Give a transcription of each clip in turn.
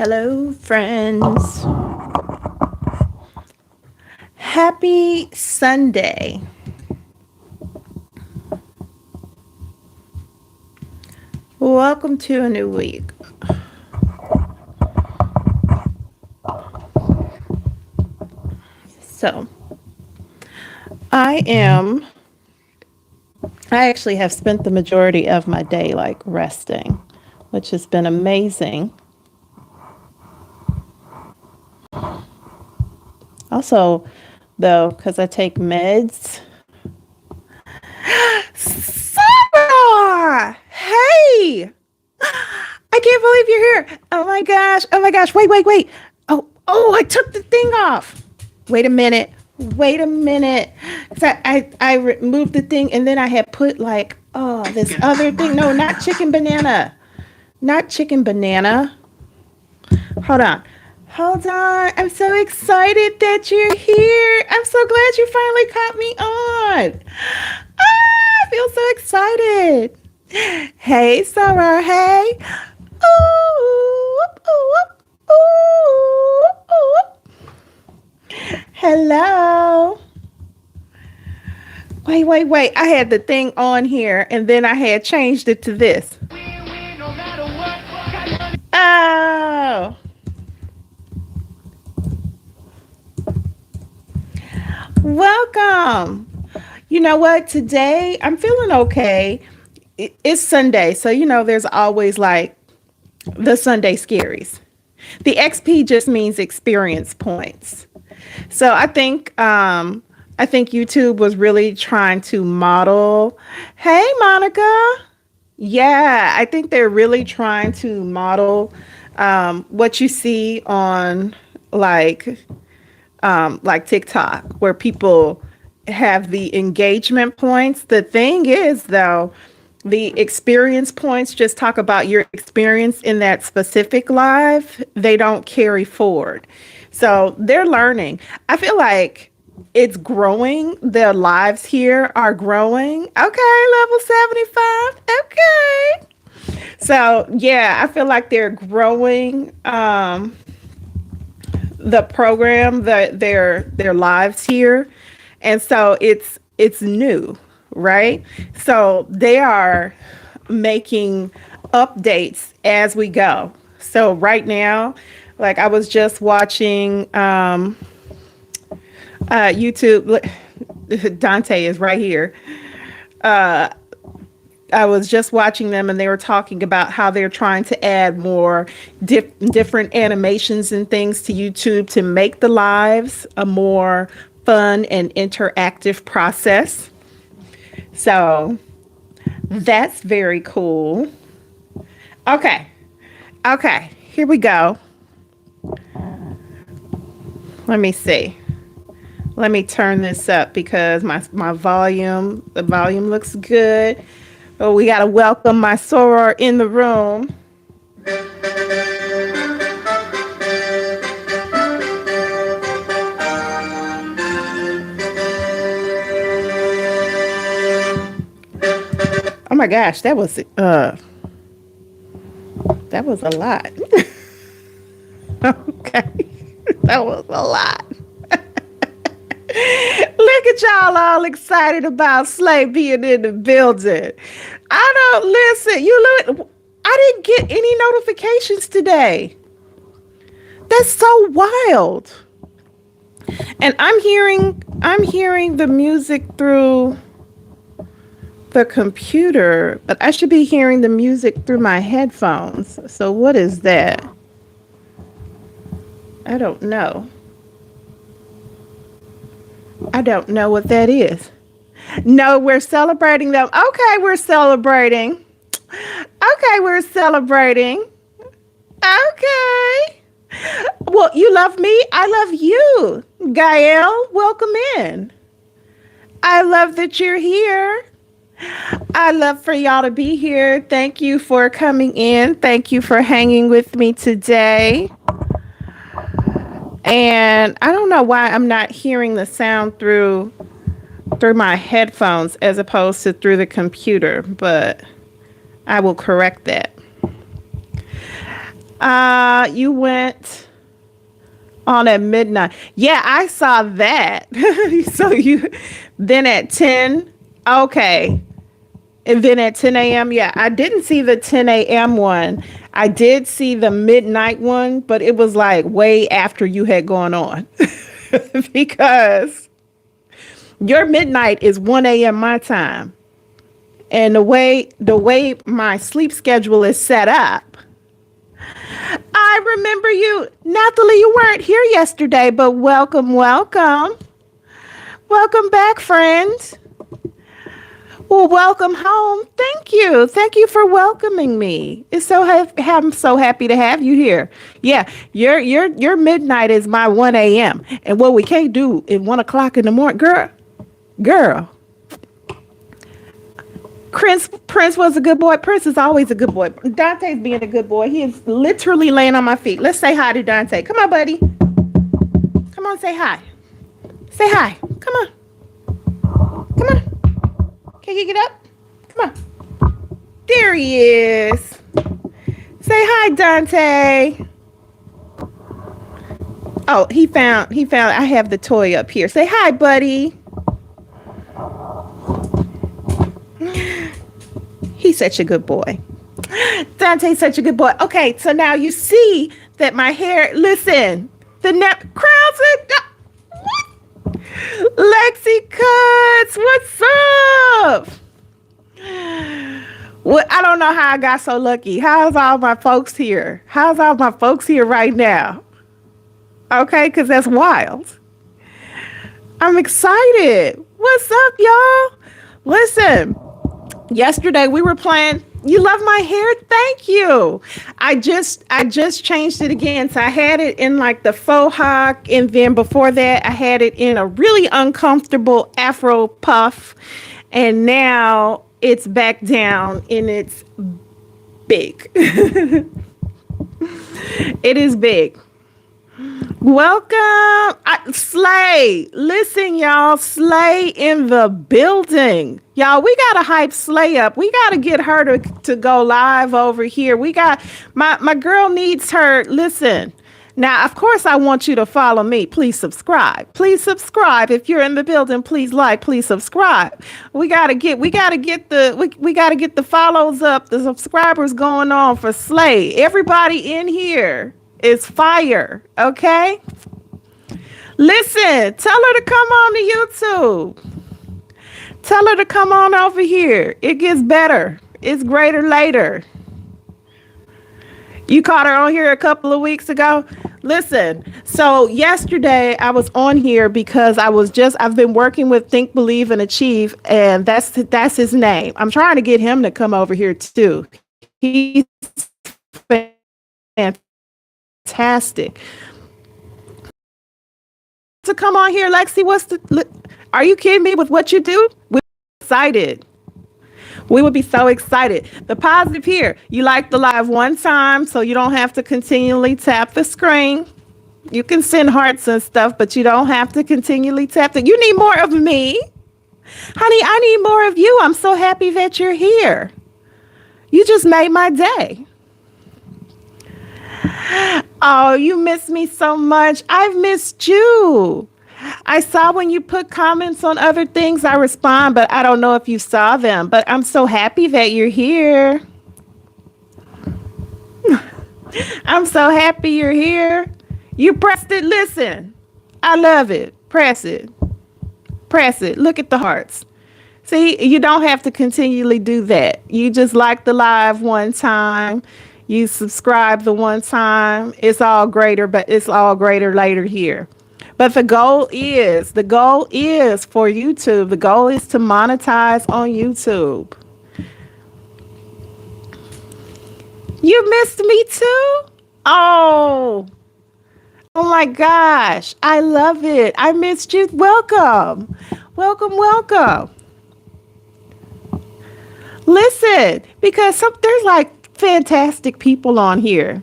Hello, friends. Happy Sunday. Welcome to a new week. So, I am, I actually have spent the majority of my day like resting, which has been amazing. Also, though, because I take meds. Sarah! Hey! I can't believe you're here. Oh my gosh. Oh my gosh. Wait. Oh, I took the thing off. Wait a minute. Wait a minute. 'Cause I removed the thing and then I had put like, oh, this other thing. No, not chicken banana. Not chicken banana. Hold on. Hold on. I'm so excited that you're here. I'm so glad you finally caught me on. I feel so excited. Hey, Sarah. Hey. Ooh, ooh, ooh, ooh. Hello. Wait. I had the thing on here and then I had changed it to this. Oh. Welcome. You know what? Today I'm feeling okay. It's Sunday, so there's always like the Sunday scaries. The XP just means experience points. So I think YouTube was really trying to model. Hey, Monica. Yeah, I think they're really trying to model what you see on like like TikTok, where people have the engagement points. The thing is, though, the experience points just talk about your experience in that specific live. They don't carry forward. So they're learning. I feel like it's growing. The lives here are growing. Okay, level 75. Okay. So yeah, I feel like they're growing. The program, their lives here, and so it's new, right? So they are making updates as we go. So right now, like I was just watching YouTube. Dante is right here. I was just watching them and they were talking about how they're trying to add more different animations and things to YouTube to make the lives a more fun and interactive process. So that's very cool. Okay. Okay. Here we go. Let me see. Let me turn this up because the volume looks good. Oh, we got to welcome my soror in the room. Oh my gosh, that was a lot. Okay. That was a lot. Look at y'all all excited about Slay being in the building. I don't listen. I didn't get any notifications today. That's so wild. And I'm hearing the music through the computer, but I should be hearing the music through my headphones. So what is that? I don't know. I don't know what that is. No, we're celebrating them. Okay, we're celebrating. Okay, we're celebrating. Okay. Well, you love me. I love you. Gael, welcome in. I love that you're here. I love for y'all to be here. Thank you for coming in. Thank you for hanging with me today. And I don't know why I'm not hearing the sound through my headphones as opposed to through the computer, but I will correct that. You went on at midnight. Yeah, I saw that. So you then at 10. Okay. And then at 10 a.m., yeah, I didn't see the 10 a.m. one. I did see the midnight one, but it was like way after you had gone on. Because your midnight is 1 a.m. my time. And the way my sleep schedule is set up, I remember you, Nathalie, you weren't here yesterday, but welcome, welcome. Welcome back, friend. Well, welcome home. Thank you. Thank you for welcoming me. I'm so happy to have you here. Yeah, your midnight is my 1 a.m. And what we can't do at 1 o'clock in the morning, girl. Prince was a good boy. Prince is always a good boy. Dante's being a good boy. He is literally laying on my feet. Let's say hi to Dante. Come on, buddy. Come on, say hi. Say hi. Come on. Come on. Can you get up? Come on. There he is. Say hi, Dante. Oh, he found I have the toy up here. Say hi, buddy. He's such a good boy. Dante's such a good boy. Okay, so now you see that my hair, listen, the neck crowns it. What? Lexi Cuts, what's up? Well, I don't know how I got so lucky. How's all my folks here? How's all my folks here right now? Okay, because that's wild. I'm excited. What's up, y'all? Listen. Yesterday we were playing. You love my hair? Thank you. I just changed it again. So I had it in like the faux hawk, and then before that I had it in a really uncomfortable afro puff, and now it's back down and it's big. It is big. Welcome, Slay. Listen, y'all, Slay in the building. Y'all, we got to hype Slay up. We got to get her to go live over here. We got, my girl needs her. Listen, now, of course, I want you to follow me. Please subscribe. Please subscribe. If you're in the building, please like, please subscribe. We got to get the follows up, the subscribers going on for Slay. Everybody in here is fire, okay? Listen, tell her to come on to YouTube. Tell her to come on over here. It gets better. It's greater later. You caught her on here a couple of weeks ago. Listen, so yesterday I was on here because I've been working with Think, Believe, and Achieve, and that's his name. I'm trying to get him to come over here too. He's fantastic. To come on here, Lexi, are you kidding me with what you do? We're excited. We would be so excited. The positive here, you like the live one time, so you don't have to continually tap the screen. You can send hearts and stuff, but you don't have to continually tap it. You need more of me. Honey, I need more of you. I'm so happy that you're here. You just made my day. Oh, you miss me so much. I've missed you. I saw when you put comments on other things, I respond, but I don't know if you saw them. But I'm so happy that you're here. I'm so happy you're here. You pressed it. Listen, I love it. Press it. Press it. Look at the hearts. See, you don't have to continually do that. You just like the live one time. You subscribe the one time. It's all greater, but it's all greater later here. But the goal is for YouTube. The goal is to monetize on YouTube. You missed me too? Oh my gosh. I love it. I missed you. Welcome. Welcome, welcome. Listen, because there's like fantastic people on here.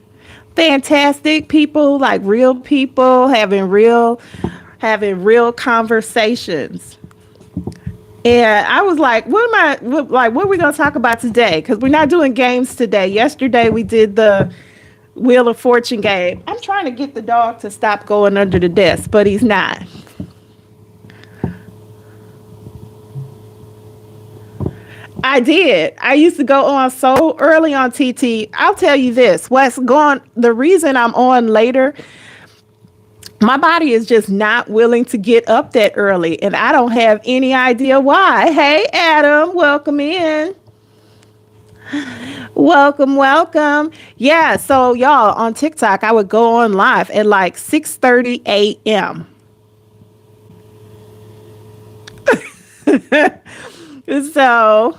Fantastic people, like real people having real conversations. And I was like, what are we going to talk about today? Because we're not doing games today. Yesterday we did the Wheel of Fortune game. I'm trying to get the dog to stop going under the desk, but he's not. I did. I used to go on so early on TT. I'll tell you this. The reason I'm on later, my body is just not willing to get up that early, and I don't have any idea why. Hey, Adam, welcome in. Welcome, welcome. Yeah, so y'all on TikTok, I would go on live at like 6:30 a.m. So,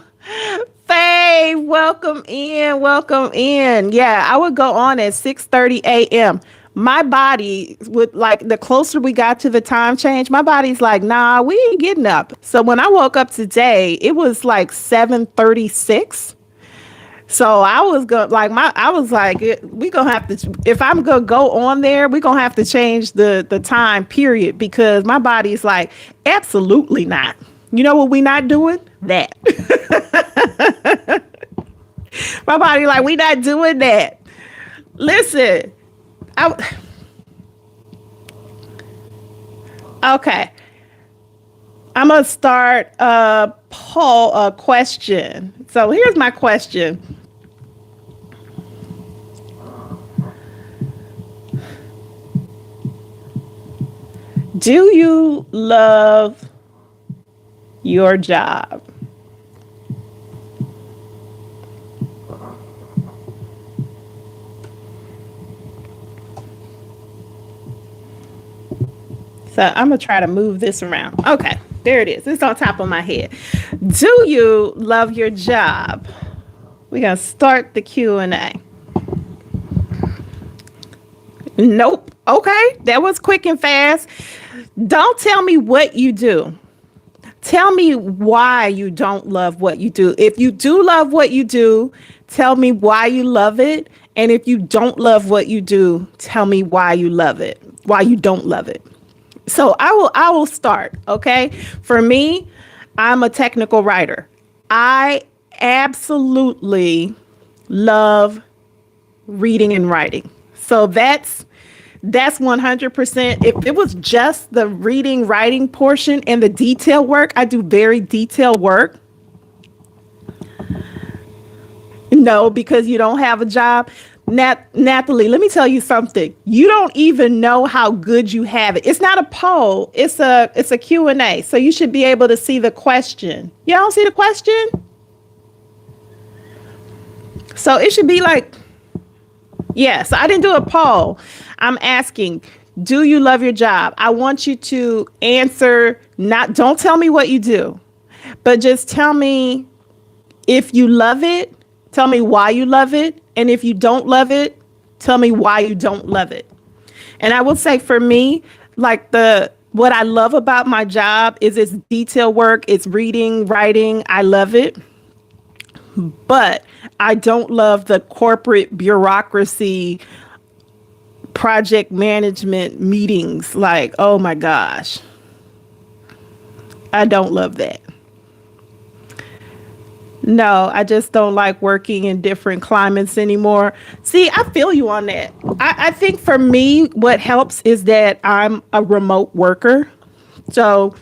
Faye, welcome in, welcome in. Yeah, I would go on at 6:30 a.m. My body would, like, the closer we got to the time change, my body's like, nah, we ain't getting up. So when I woke up today, it was like 7:36. So I was we gonna have to, if I'm gonna go on there, we gonna have to change the time period, because my body's like, absolutely not. You know what we not doing? That. My body like, we not doing that. Listen, okay. I'm gonna start a poll, a question. So here's my question. Do you love your job? So I'm going to try to move this around. Okay, there it is. It's on top of my head. Do you love your job? We're going to start the Q&A. Nope. Okay, that was quick and fast. Don't tell me what you do. Tell me why you don't love what you do. If you do love what you do, tell me why you love it. And if you don't love what you do, tell me why you love it, why you don't love it. So I will start, okay? For me, I'm a technical writer. I absolutely love reading and writing. So that's 100%. If it was just the reading, writing portion and the detail work, I do very detailed work. No, because you don't have a job. Nathalie, let me tell you something. You don't even know how good you have it. It's not a poll. It's a Q&A. So you should be able to see the question. You don't see the question? So it should be like, yes, I didn't do a poll. I'm asking, do you love your job? I want you to answer, don't tell me what you do, but just tell me if you love it, tell me why you love it. And if you don't love it, tell me why you don't love it. And I will say, for me, like, what I love about my job is its detail work, it's reading, writing. I love it. But I don't love the corporate bureaucracy, project management meetings. Like, oh my gosh. I don't love that. No, I just don't like working in different climates anymore. See, I feel you on that. I think for me, what helps is that I'm a remote worker. So,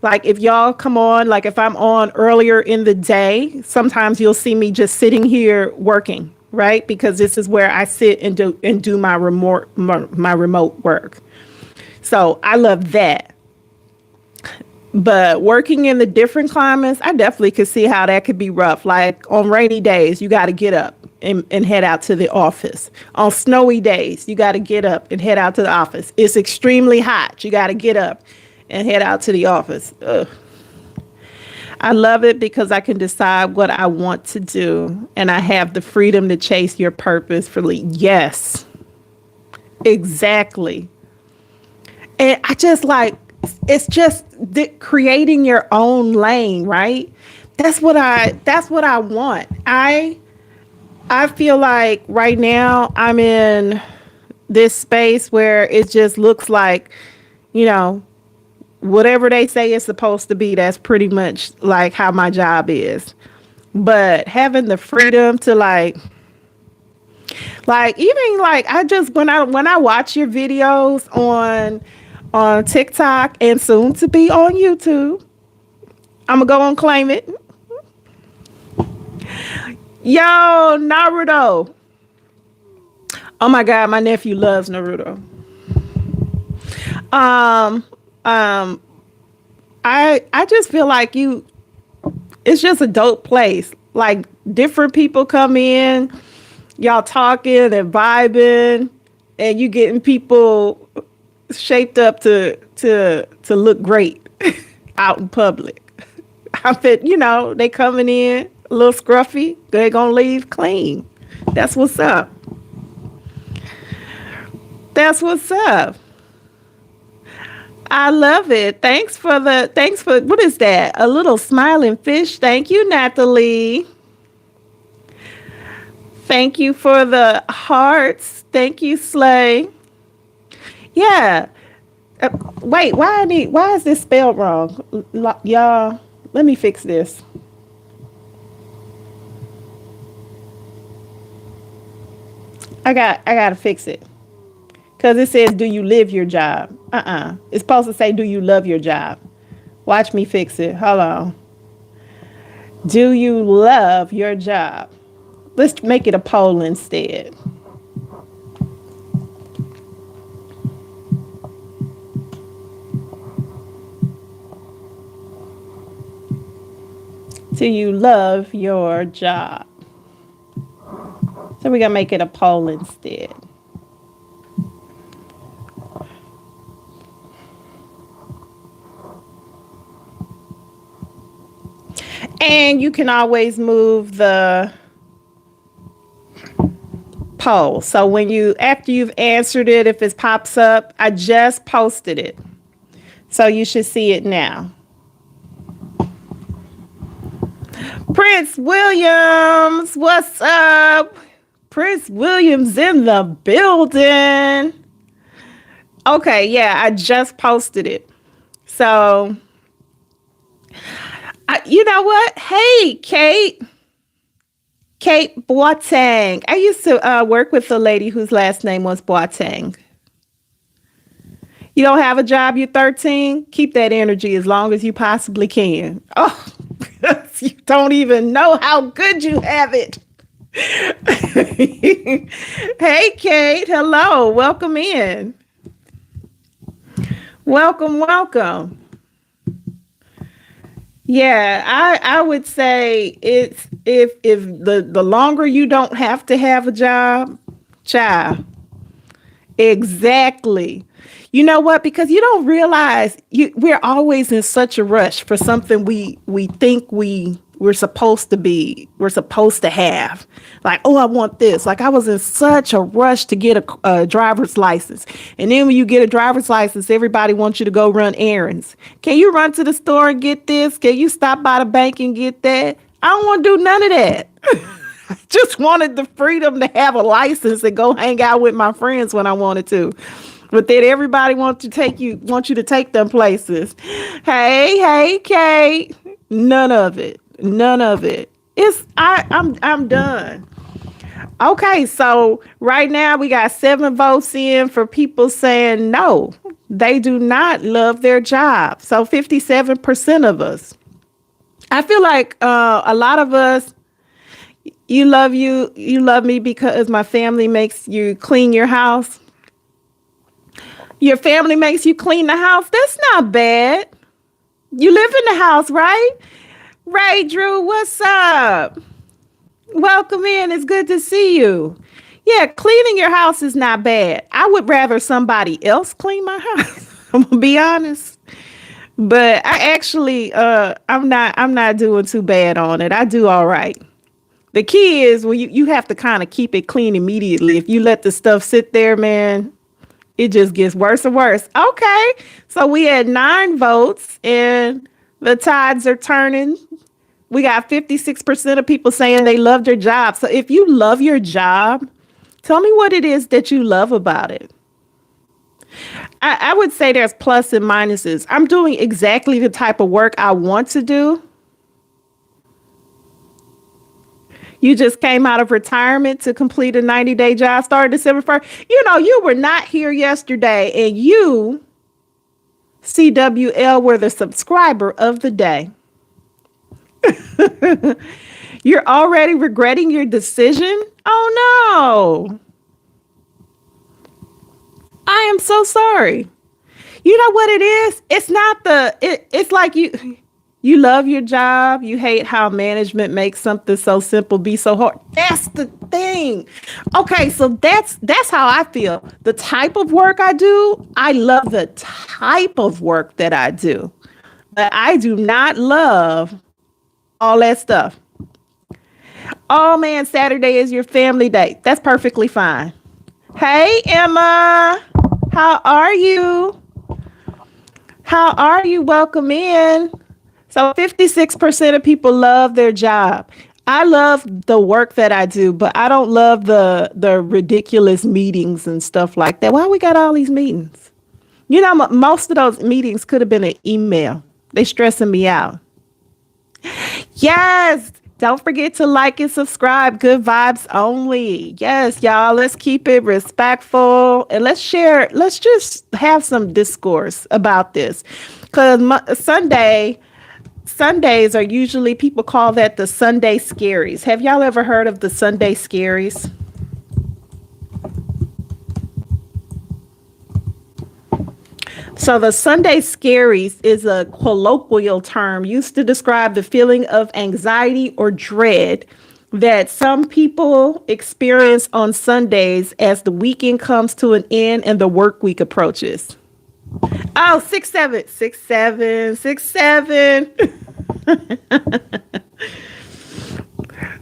like, if y'all come on, like if I'm on earlier in the day, sometimes you'll see me just sitting here working, right? Because this is where I sit and do my remote work. So I love that. But working in the different climates, I definitely could see how that could be rough. Like on rainy days, you got to get up and head out to the office. On snowy days, you got to get up and head out to the office. It's extremely hot. You got to get up and head out to the office. Ugh. I love it because I can decide what I want to do, and I have the freedom to chase your purpose fully. Yes, exactly. And I just like, it's just creating your own lane, right? That's what I want. I feel like right now I'm in this space where it just looks like, whatever they say it's supposed to be, that's pretty much like how my job is. But having the freedom to, like, Like even like I just when I watch your videos on TikTok and soon to be on YouTube, I'm gonna go and claim it. Yo, Naruto. Oh my God, my nephew loves Naruto. Um, um, I just feel like you. It's just a dope place. Like different people come in, y'all talking and vibing, and you getting people shaped up to look great out in public. I bet they coming in a little scruffy. They gonna leave clean. That's what's up. That's what's up. I love it. Thanks for what is that? A little smiling fish. Thank you, Natalie. Thank you for the hearts. Thank you, Slay. Yeah. Wait, why is this spelled wrong? Y'all, let me fix this. I gotta fix it. Cause it says, do you live your job? It's supposed to say, do you love your job? Watch me fix it. Hold on. Do you love your job? Let's make it a poll instead. Do you love your job? So we're gonna make it a poll instead. And you can always move the poll. So after you've answered it, if it pops up, I just posted it. So you should see it now. Prince Williams, what's up? Prince Williams in the building. Okay, yeah, I just posted it. So, you know what? Hey, Kate. Kate Boateng. I used to work with a lady whose last name was Boateng. You don't have a job, you're 13? Keep that energy as long as you possibly can. Oh, you don't even know how good you have it. Hey, Kate. Hello. Welcome in. Welcome, welcome. Yeah, I would say it's if the longer you don't have to have a job, child. Exactly. You know what? Because you don't realize we're always in such a rush for something we think we're supposed to have. Like, oh, I want this. Like I was in such a rush to get a driver's license. And then when you get a driver's license, everybody wants you to go run errands. Can you run to the store and get this? Can you stop by the bank and get that? I don't want to do none of that. I just wanted the freedom to have a license and go hang out with my friends when I wanted to. But then everybody wants you to take them places. Hey, Kate. None of it. None of it. I'm done. Okay, so right now we got 7 votes in for people saying no, they do not love their job. So 57% of us. I feel like a lot of us, you love me because my family makes you clean your house. Your family makes you clean the house. That's not bad. You live in the house, right? Ray Drew, what's up? Welcome in. It's good to see you. Yeah, cleaning your house is not bad. I would rather somebody else clean my house. I'm gonna be honest. But I actually I'm not doing too bad on it. I do all right. The key is when you have to kind of keep it clean immediately. If you let the stuff sit there, man, it just gets worse and worse. Okay. So we had 9 votes and the tides are turning. We got 56% of people saying they love their job. So if you love your job, tell me what it is that you love about it. I would say there's plus and minuses. I'm doing exactly the type of work I want to do. You just came out of retirement to complete a 90-day job, started December 1st. You were not here yesterday, and you, CWL, were the subscriber of the day. You're already regretting your decision? Oh no. I am so sorry. You know what it is? It's not it's like you love your job, you hate how management makes something so simple be so hard. That's the thing. Okay, so that's how I feel. The type of work I do, I love the type of work that I do. But I do not love all that stuff. Oh man, Saturday is your family day. That's perfectly fine. Hey Emma, how are you? How are you? Welcome in. So 56% of people love their job. I love the work that I do, but I don't love the ridiculous meetings and stuff like that. Why we got all these meetings? Most of those meetings could have been an email. They stressing me out. Yes. Don't forget to like and subscribe. Good vibes only. Yes, y'all. Let's keep it respectful and let's share. Let's just have some discourse about this. Because Sundays are usually, people call that the Sunday scaries. Have y'all ever heard of the Sunday scaries? So the Sunday scaries is a colloquial term used to describe the feeling of anxiety or dread that some people experience on Sundays as the weekend comes to an end and the work week approaches. Oh, 6-7, 6-7, 6-7.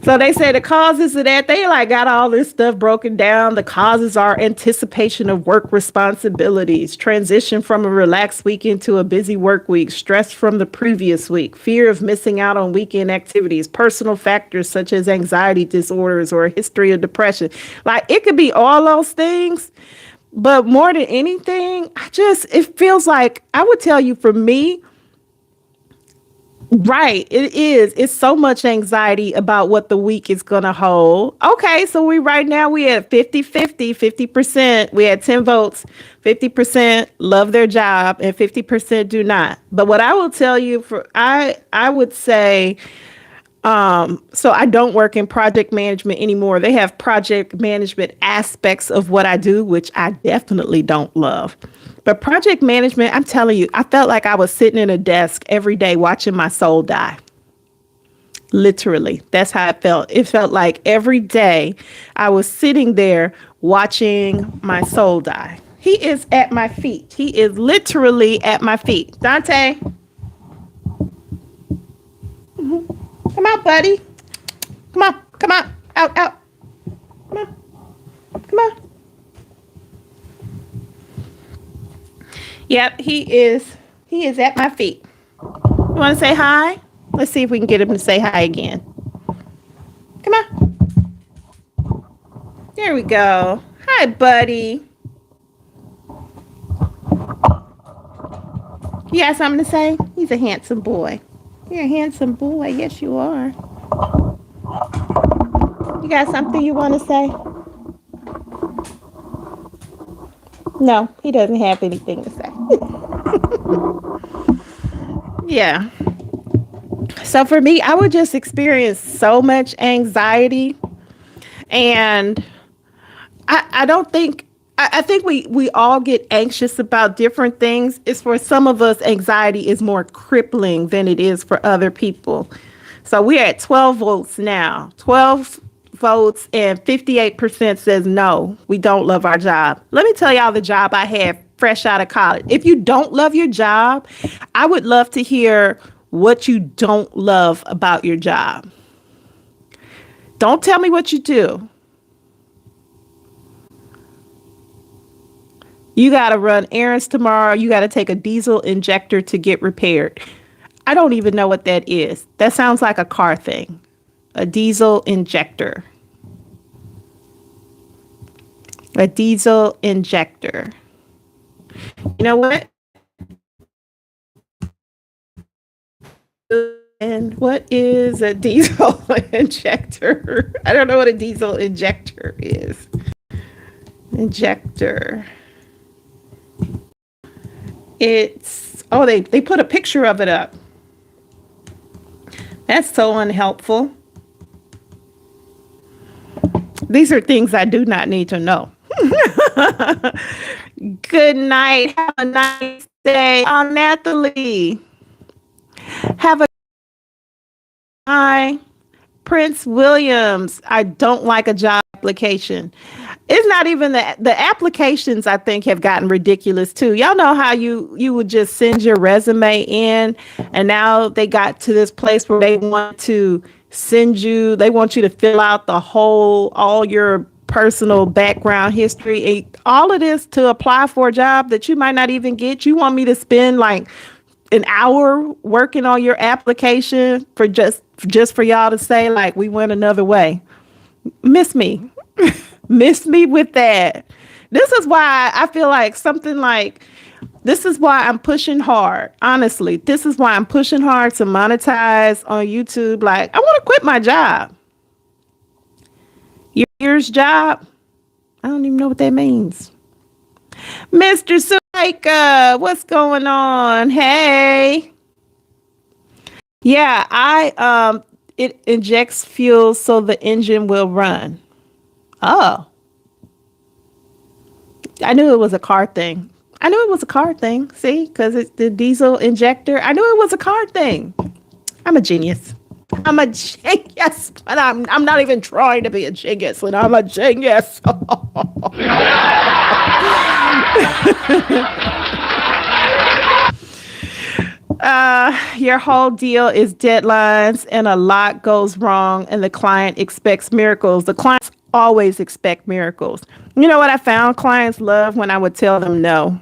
So they say the causes of that, they got all this stuff broken down. The causes are anticipation of work responsibilities, transition from a relaxed weekend to a busy work week, stress from the previous week, fear of missing out on weekend activities, personal factors such as anxiety disorders or a history of depression. It could be all those things, but more than anything, it feels like, I would tell you, for me, right, it is. It's so much anxiety about what the week is going to hold. Okay, so right now we at 50%. We had 10 votes. 50% love their job and 50% do not. But what I will tell you, I would say, so I don't work in project management anymore. They have project management aspects of what I do, which I definitely don't love. But project management, I'm telling you, I felt like I was sitting in a desk every day watching my soul die. Literally, that's how it felt. It felt like every day I was sitting there watching my soul die. He is at my feet. He is literally at my feet. Dante. Come on, buddy. Come on. Come on. Out. Come on. Come on. Yep, he is at my feet. You want to say hi? Let's see if we can get him to say hi again. Come on. There we go. Hi, buddy. You got something to say? He's a handsome boy. You're a handsome boy. Yes, you are. You got something you want to say? No, he doesn't have anything to say. Yeah. So for me, I would just experience so much anxiety. And I don't think, I think we all get anxious about different things. It's for some of us, anxiety is more crippling than it is for other people. So we're at 12 votes now. 12 votes and 58% says no, we don't love our job. Let me tell y'all the job I had fresh out of college. If you don't love your job, I would love to hear what you don't love about your job. Don't tell me what you do. You got to run errands tomorrow. You got to take a diesel injector to get repaired. I don't even know what that is. That sounds like a car thing. A diesel injector. A diesel injector. You know what? And what is a diesel injector? I don't know what a diesel injector is. Injector. It's, oh, they put a picture of it up. That's so unhelpful. These are things I do not need to know. Good night. Have a nice day. Oh, Natalie. Have a hi. Prince Williams. I don't like a job application. It's not even the applications, I think, have gotten ridiculous too. Y'all know how you would just send your resume in, and now they got to this place where they want you to fill out all your personal background history, all of this to apply for a job that you might not even get. You want me to spend like an hour working on your application for just for y'all to say like we went another way. Miss me. Miss me with that. This is why I feel like this is why I'm pushing hard. Honestly, this is why I'm pushing hard to monetize on YouTube. Like, I want to quit my job. Your year's job? I don't even know what that means. Mr. Suleika, what's going on? Hey. Yeah, it injects fuel so the engine will run. Oh. I knew it was a car thing. See, because it's the diesel injector. I knew it was a car thing. I'm a genius. But I'm not even trying to be a genius, and I'm a genius. Your whole deal is deadlines, and a lot goes wrong, and the client expects miracles. The clients always expect miracles. You know what I found clients love when I would tell them no.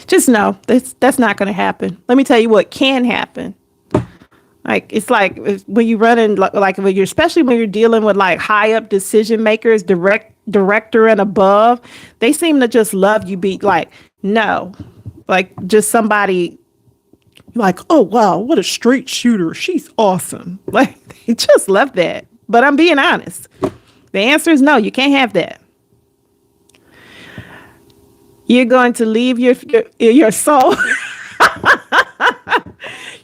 Just no, that's not going to happen. Let me tell you what can happen. Like, it's like when you run in, like when especially when you're dealing with like high up decision makers, director and above, they seem to just love you. Be like, no, like just somebody like, oh, wow, what a straight shooter. She's awesome. Like, they just love that. But I'm being honest. The answer is no, you can't have that. You're going to leave your soul.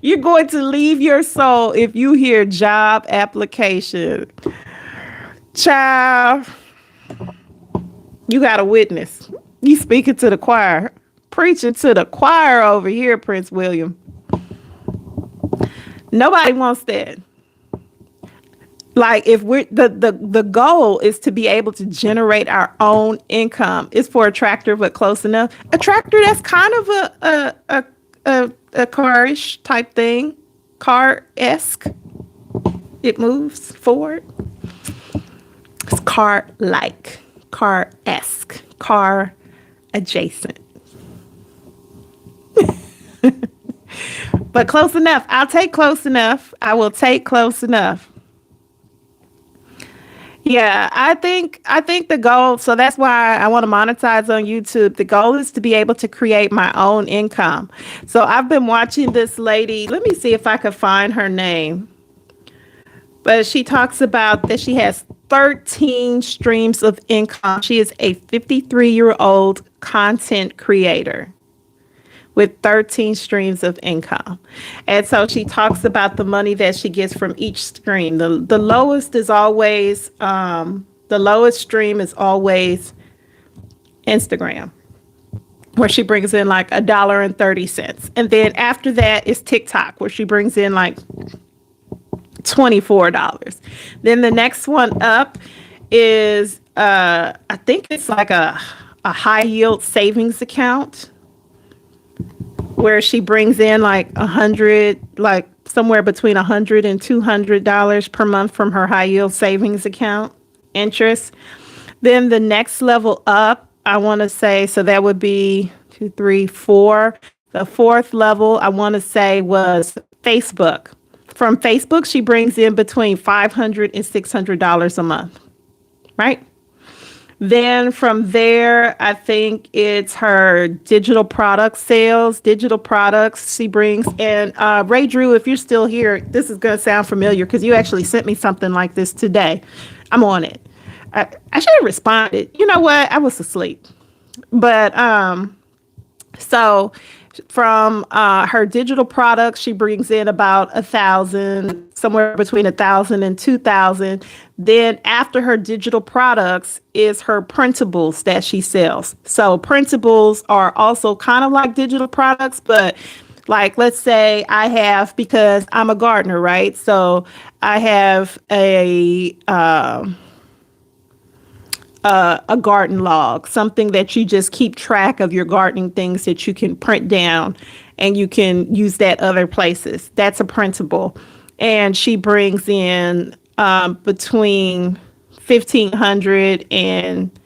You're going to leave your soul if you hear job application. Child, you got a witness. You speaking to the choir. Preaching to the choir over here, Prince William. Nobody wants that. Like, if we're the goal is to be able to generate our own income. It's for a tractor, but close enough. A tractor that's kind of a car-ish type thing, car-esque. It moves forward. It's car-like, car-esque, car adjacent. But close enough. I'll take close enough. I will take close enough. Yeah, I think the goal, so that's why I want to monetize on YouTube. The goal is to be able to create my own income. So I've been watching this lady. Let me see if I can find her name. But she talks about that she has 13 streams of income. She is a 53-year-old content creator with 13 streams of income. And so she talks about the money that she gets from each stream. The lowest is always, the lowest stream is always Instagram, where she brings in like $1.30. And then after that is TikTok, where she brings in like $24. Then the next one up is, I think it's like a high yield savings account, where she brings in like like somewhere between $100 and $200 per month from her high yield savings account interest. Then the next level up, I want to say, so that would be 2, 3, 4. The fourth level, I want to say, was Facebook. From Facebook, she brings in between $500 and $600 a month, right? Then from there, I think it's her digital product sales, digital products she brings. And Ray Drew, if you're still here, this is going to sound familiar because you actually sent me something like this today. I'm on it. I should have responded. You know what? I was asleep. But so from her digital products, she brings in about 1,000, somewhere between 1,000 and 2,000. Then after her digital products is her printables that she sells. So printables are also kind of like digital products, but like let's say I have, because I'm a gardener, right? So I have a garden log, something that you just keep track of your gardening things that you can print down and you can use that other places. That's a printable. And she brings in between 1,500 and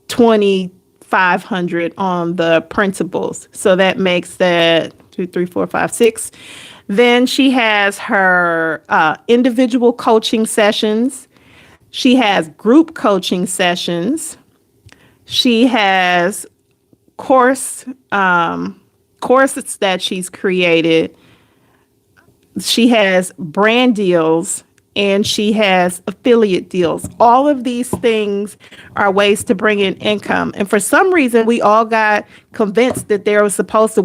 2,500 on the printables. So that makes that 2, 3, 4, 5, 6. Then she has her individual coaching sessions. She has group coaching sessions. She has courses that she's created. She has brand deals and she has affiliate deals. All of these things are ways to bring in income. And for some reason, we all got convinced that we're supposed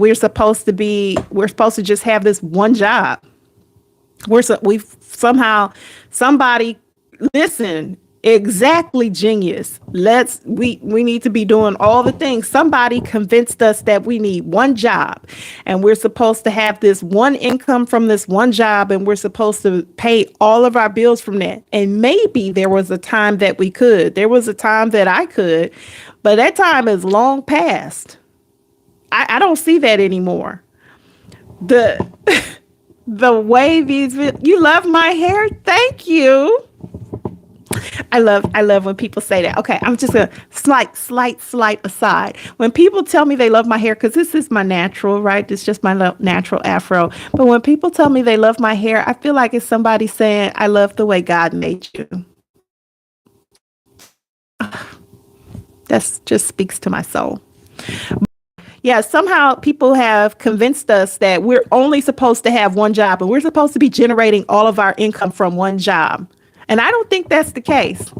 to just have this one job. Somebody, listen, exactly, genius. We need to be doing all the things. Somebody convinced us that we need one job and we're supposed to have this one income from this one job and we're supposed to pay all of our bills from that. And maybe there was a time that we could. There was a time that I could, but that time is long past. I don't see that anymore. The the way you love my hair. Thank you. I love when people say that. Okay, I'm just a slight aside. When people tell me they love my hair, because this is my natural, right? It's just my natural afro. But when people tell me they love my hair, I feel like it's somebody saying, I love the way God made you. That just speaks to my soul. Yeah, somehow people have convinced us that we're only supposed to have one job and we're supposed to be generating all of our income from one job. And I don't think that's the case.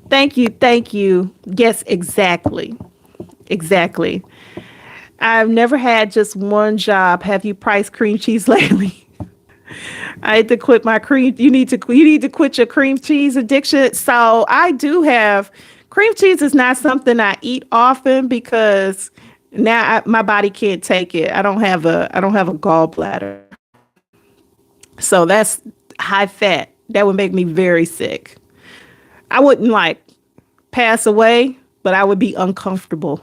Thank you. Thank you. Yes, exactly. Exactly. I've never had just one job. Have you priced cream cheese lately? I had to quit my cream. You need to quit your cream cheese addiction. So I do have cream cheese is not something I eat often because now my body can't take it. I don't have a gallbladder. So that's high fat. That would make me very sick. I wouldn't like pass away, but I would be uncomfortable.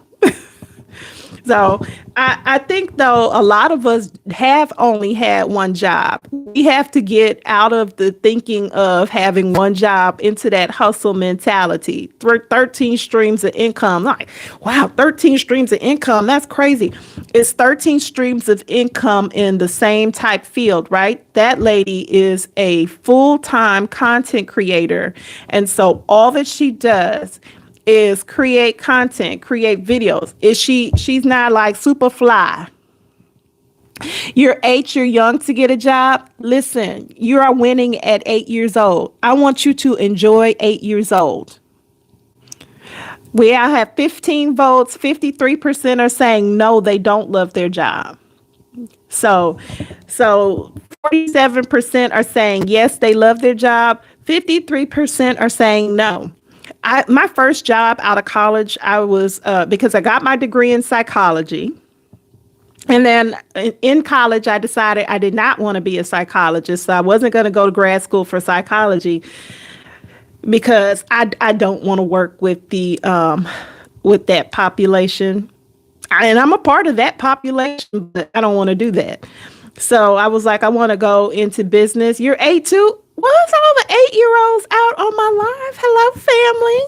So I think, though, a lot of us have only had one job. We have to get out of the thinking of having one job into that hustle mentality. 13 streams of income. Like, wow, 13 streams of income. That's crazy. It's 13 streams of income in the same type field, right? That lady is a full-time content creator. And so all that she does is create content, create videos. She's not like super fly. You're 8, you're young to get a job. Listen, you are winning at 8 years old. I want you to enjoy 8 years old. We all have 15 votes. 53% are saying no, they don't love their job. So 47% are saying yes, they love their job. 53% are saying no. My first job out of college, I was because I got my degree in psychology. And then in college, I decided I did not want to be a psychologist. So I wasn't going to go to grad school for psychology because I don't want to work with with that population. And I'm a part of that population, but I don't want to do that. So I was like, I want to go into business. You're 8 too? What's all the 8-year-olds out on my live? Hello, family.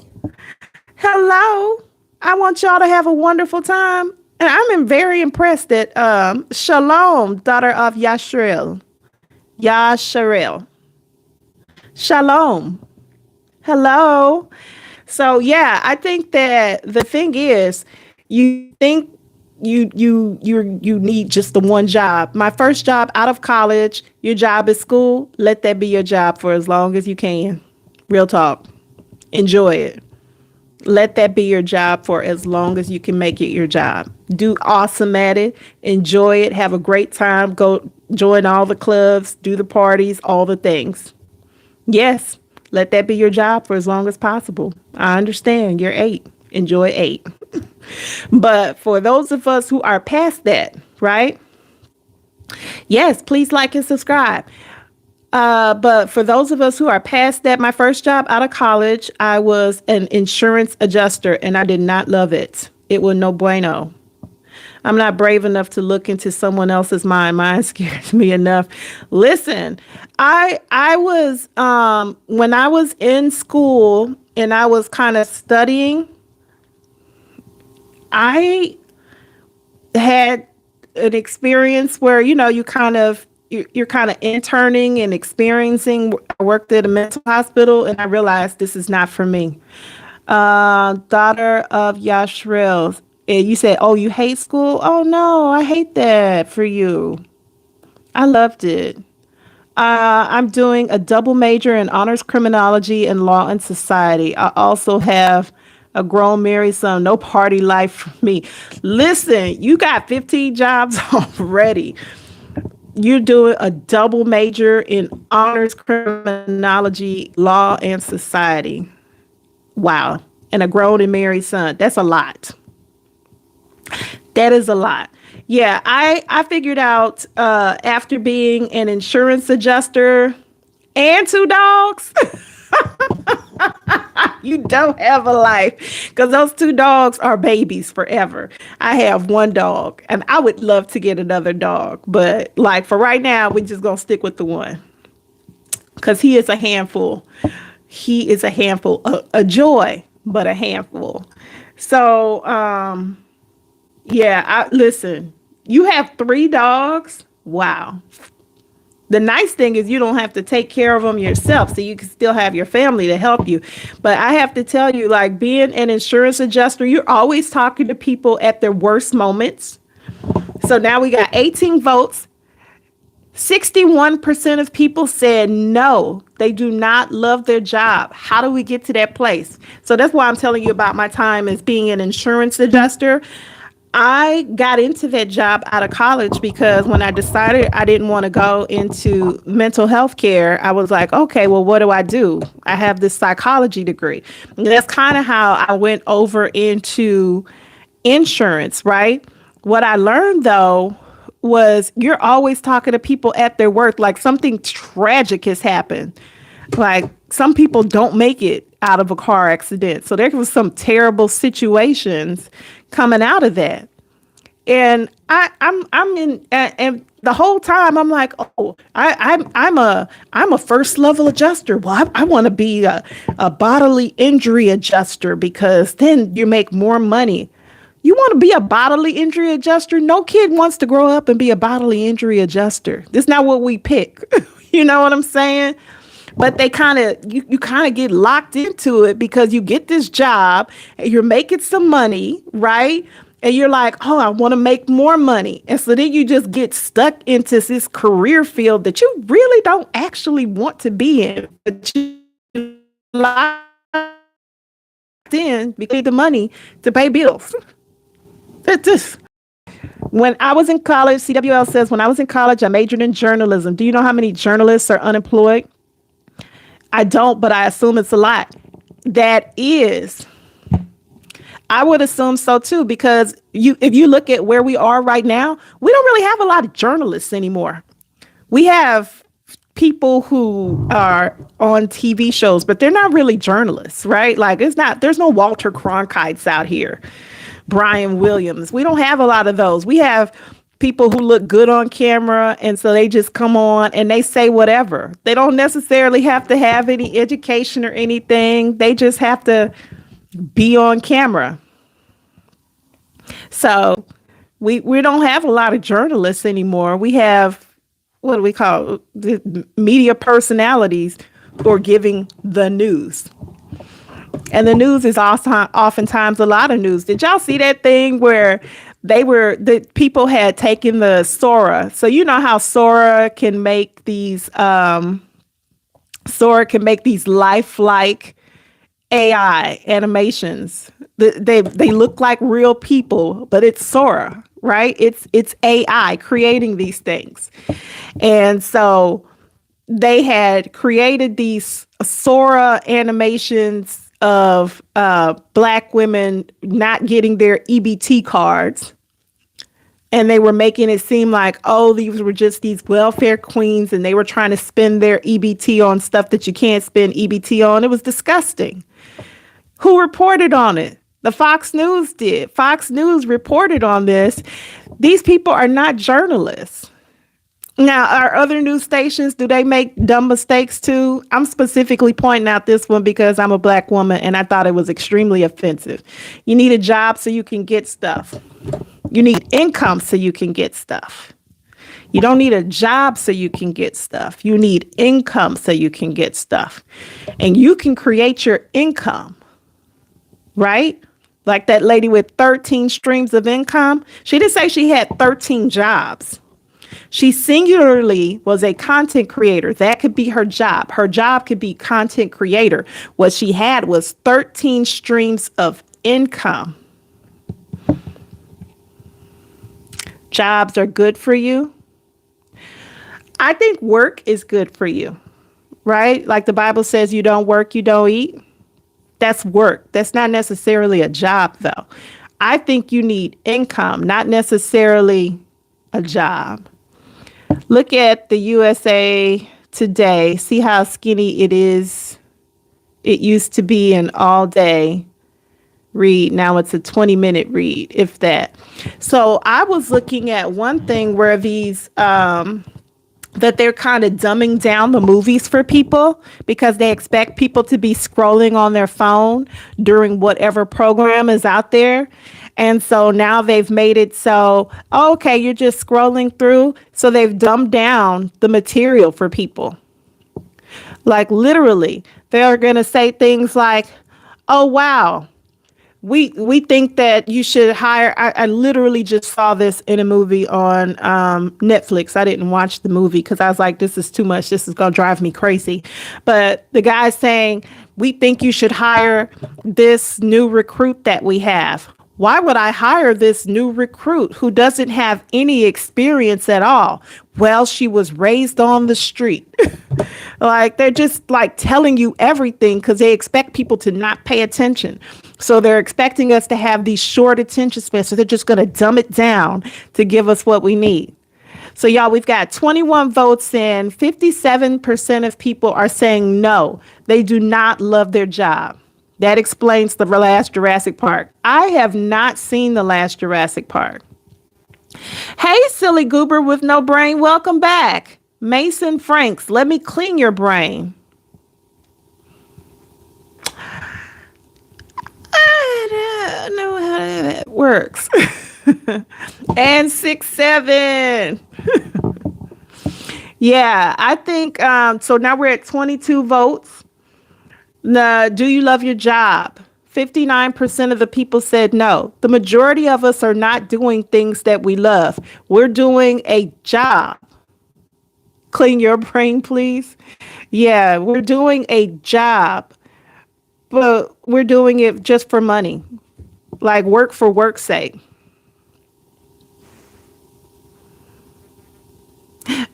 Hello. I want y'all to have a wonderful time. And I'm very impressed that Shalom, daughter of Yasharel. Yasharel. Shalom. Hello. So yeah, I think that the thing is, you think you need just the one job. My first job out of college, your job is school. Let that be your job for as long as you can. Real talk. Enjoy it. Let that be your job for as long as you can make it your job. Do awesome at it. Enjoy it. Have a great time. Go join all the clubs, do the parties, all the things. Yes, let that be your job for as long as possible. I understand you're 8. Enjoy 8. But for those of us who are past that, right? Yes, please like and subscribe. But for those of us who are past that, my first job out of college, I was an insurance adjuster and I did not love it. It was no bueno. I'm not brave enough to look into someone else's mind. Mine scares me enough. Listen, I was when I was in school and I was kind of studying, I had an experience where you're kind of interning and experiencing. I worked at a mental hospital and I realized this is not for me. Daughter of Yashril. And you said, oh, you hate school? Oh, no, I hate that for you. I loved it. I'm doing a double major in honors criminology and law and society. I also have a grown married son. No party life for me. Listen, you got 15 jobs already. You're doing a double major in honors criminology, law, and society. Wow. And a grown and married son. That's a lot. That is a lot. Yeah, I figured out after being an insurance adjuster and 2 dogs, you don't have a life because those 2 dogs are babies forever. I have 1 dog and I would love to get another dog. But like for right now, we're just going to stick with the one because he is a handful. He is a handful, a joy, but a handful. So, yeah, listen, you have 3 dogs. Wow. The nice thing is you don't have to take care of them yourself, so you can still have your family to help you. But I have to tell you, like being an insurance adjuster, you're always talking to people at their worst moments. So now we got 18 votes. 61% of people said no, they do not love their job. How do we get to that place? So that's why I'm telling you about my time as being an insurance adjuster. I got into that job out of college because when I decided I didn't want to go into mental health care, I was like, okay, well, what do? I have this psychology degree. And that's kind of how I went over into insurance, right? What I learned though was you're always talking to people at their worst, like something tragic has happened. Like some people don't make it out of a car accident. So there was some terrible situations coming out of that. And I'm in and the whole time I'm like, oh, I'm a first level adjuster. Well, I want to be a bodily injury adjuster because then you make more money. You want to be a bodily injury adjuster? No kid wants to grow up and be a bodily injury adjuster. That's not what we pick. You know what I'm saying? But they kind of, you kind of get locked into it because you get this job and you're making some money, right? And you're like, oh, I want to make more money. And so then you just get stuck into this career field that you really don't actually want to be in. But you locked in because you need the money to pay bills. That's just. When I was in college, CWL says, when I was in college, I majored in journalism. Do you know how many journalists are unemployed? I don't, but I assume it's a lot. That is, I would assume so too, because if you look at where we are right now, we don't really have a lot of journalists anymore. We have people who are on TV shows, but they're not really journalists, right? Like there's no Walter Cronkites out here, Brian Williams. We don't have a lot of those. We have people who look good on camera, and so they just come on and they say whatever. They don't necessarily have to have any education or anything. They just have to be on camera. So we don't have a lot of journalists anymore. We have, what do we call it? The media personalities who are giving the news. And the news is also oftentimes a lot of news. Did y'all see that thing where the people had taken the Sora? So you know how Sora can make these lifelike AI animations. They look like real people, but it's Sora, right? It's AI creating these things. And so they had created these Sora animations of black women not getting their EBT cards. And they were making it seem like, oh, these were just these welfare queens and they were trying to spend their EBT on stuff that you can't spend EBT on. It was disgusting. Who reported on it? The Fox News did. Fox News reported on this. These people are not journalists. Now, our other news stations, do they make dumb mistakes too? I'm specifically pointing out this one because I'm a black woman and I thought it was extremely offensive. You need a job so you can get stuff. You need income so you can get stuff. You don't need a job so you can get stuff. You need income so you can get stuff. And you can create your income, right? Like that lady with 13 streams of income. She didn't say she had 13 jobs. She singularly was a content creator. That could be her job. Her job could be content creator. What she had was 13 streams of income. Jobs are good for you. I think work is good for you, right? Like the Bible says, you don't work, you don't eat. That's work. That's not necessarily a job, though. I think you need income, not necessarily a job. Look at the USA Today. See how skinny it is. It used to be an all day read. Now it's a 20-minute read, if that. So I was looking at one thing where that they're kind of dumbing down the movies for people because they expect people to be scrolling on their phone during whatever program is out there. And so now they've made it so, oh, okay, you're just scrolling through. So they've dumbed down the material for people. Like literally, they're going to say things like, oh, wow. We think that you should hire. I literally just saw this in a movie on Netflix. I didn't watch the movie because I was like, this is too much. This is going to drive me crazy. But the guy's saying, we think you should hire this new recruit that we have. Why would I hire this new recruit who doesn't have any experience at all? Well, she was raised on the street. Like they're just like telling you everything because they expect people to not pay attention. So they're expecting us to have these short attention spans. So they're just going to dumb it down to give us what we need. So y'all, we've got 21 votes in. 57% of people are saying no, they do not love their job. That explains the last Jurassic Park. I have not seen the last Jurassic Park. Hey, silly goober with no brain, welcome back. Mason Franks, let me clean your brain. I don't know how that works. And 6-7. Yeah, I think so. Now we're at 22 votes. Do you love your job? 59% of the people said no. The majority of us are not doing things that we love. We're doing a job. Clean your brain, please. Yeah, we're doing a job, but we're doing it just for money, like work for work's sake.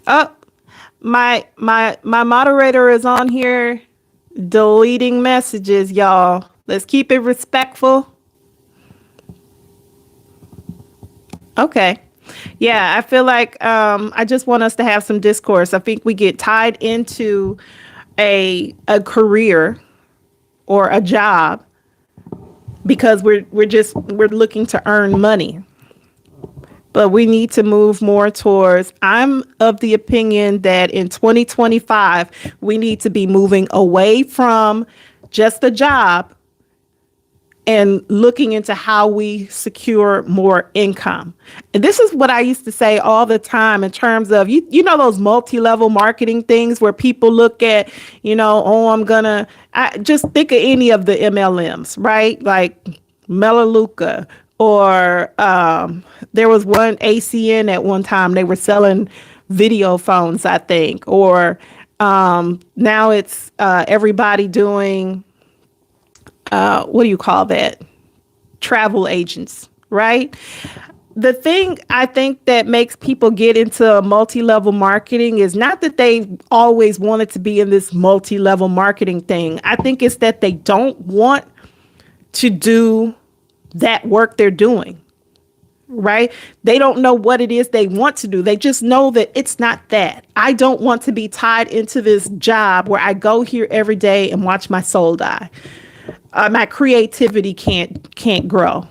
Oh, my moderator is on here deleting messages, y'all. Let's keep it respectful. Okay. Yeah, I feel like I just want us to have some discourse. I think we get tied into a career or a job because we're looking to earn money. But we need to move more towards, I'm of the opinion that in 2025, we need to be moving away from just a job and looking into how we secure more income. And this is what I used to say all the time in terms of, you know, those multi-level marketing things where people look at, you know, oh, I just think of any of the MLMs, right? Like Melaleuca, or there was one ACN at one time, they were selling video phones, I think, or now it's everybody doing, what do you call that? Travel agents, right? The thing I think that makes people get into multi-level marketing is not that they always wanted to be in this multi-level marketing thing. I think it's that they don't want to do that work they're doing, right? They don't know what it is they want to do. They just know that it's not that. I don't want to be tied into this job where I go here every day and watch my soul die. My creativity can't grow.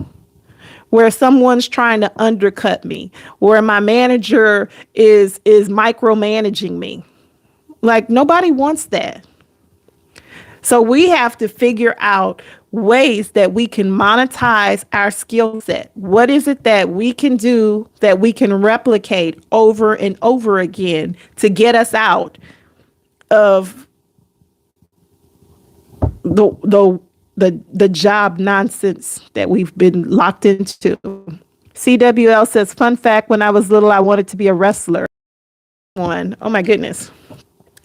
Where someone's trying to undercut me, where my manager is micromanaging me. Like, nobody wants that. So we have to figure out ways that we can monetize our skill set. What is it that we can do that we can replicate over and over again to get us out of the job nonsense that we've been locked into. CWL says, fun fact, when I was little, I wanted to be a wrestler. Oh my goodness.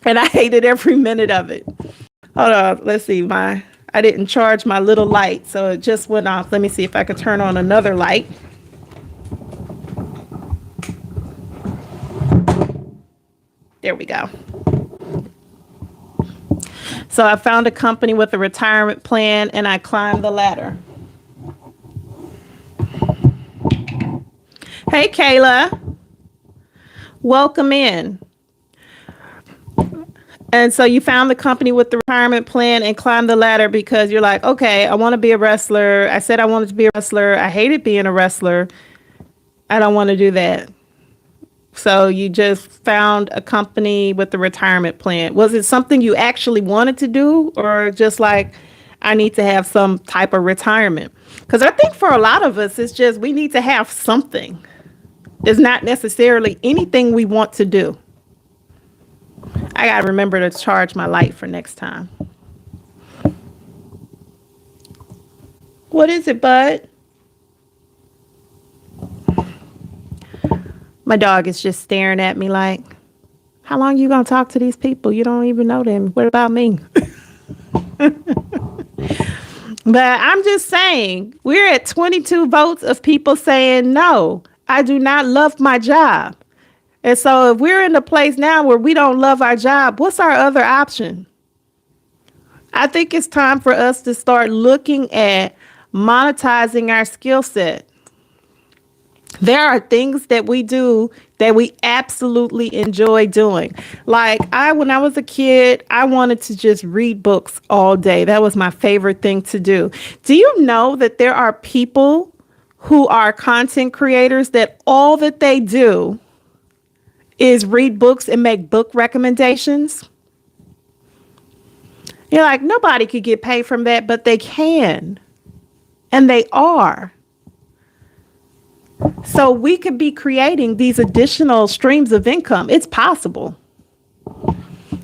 And I hated every minute of it. Hold on, let's see. I didn't charge my little light, so it just went off. Let me see if I could turn on another light. There we go. So I found a company with a retirement plan and I climbed the ladder. Hey, Kayla. Welcome in. And so you found the company with the retirement plan and climbed the ladder because you're like, okay, I want to be a wrestler. I said I wanted to be a wrestler. I hated being a wrestler. I don't want to do that. So you just found a company with the retirement plan. Was it something you actually wanted to do, or just like, I need to have some type of retirement? Because I think for a lot of us, it's just we need to have something. It's not necessarily anything we want to do. I got to remember to charge my light for next time. What is it, bud? My dog is just staring at me like, how long you going to talk to these people? You don't even know them. What about me? But I'm just saying, we're at 22 votes of people saying, no, I do not love my job. And so if we're in a place now where we don't love our job, what's our other option? I think it's time for us to start looking at monetizing our skill set. There are things that we do that we absolutely enjoy doing. Like when I was a kid, I wanted to just read books all day. That was my favorite thing to do. Do you know that there are people who are content creators that all that they do is read books and make book recommendations? You're like, nobody could get paid from that, but they can. And they are. So we could be creating these additional streams of income. It's possible.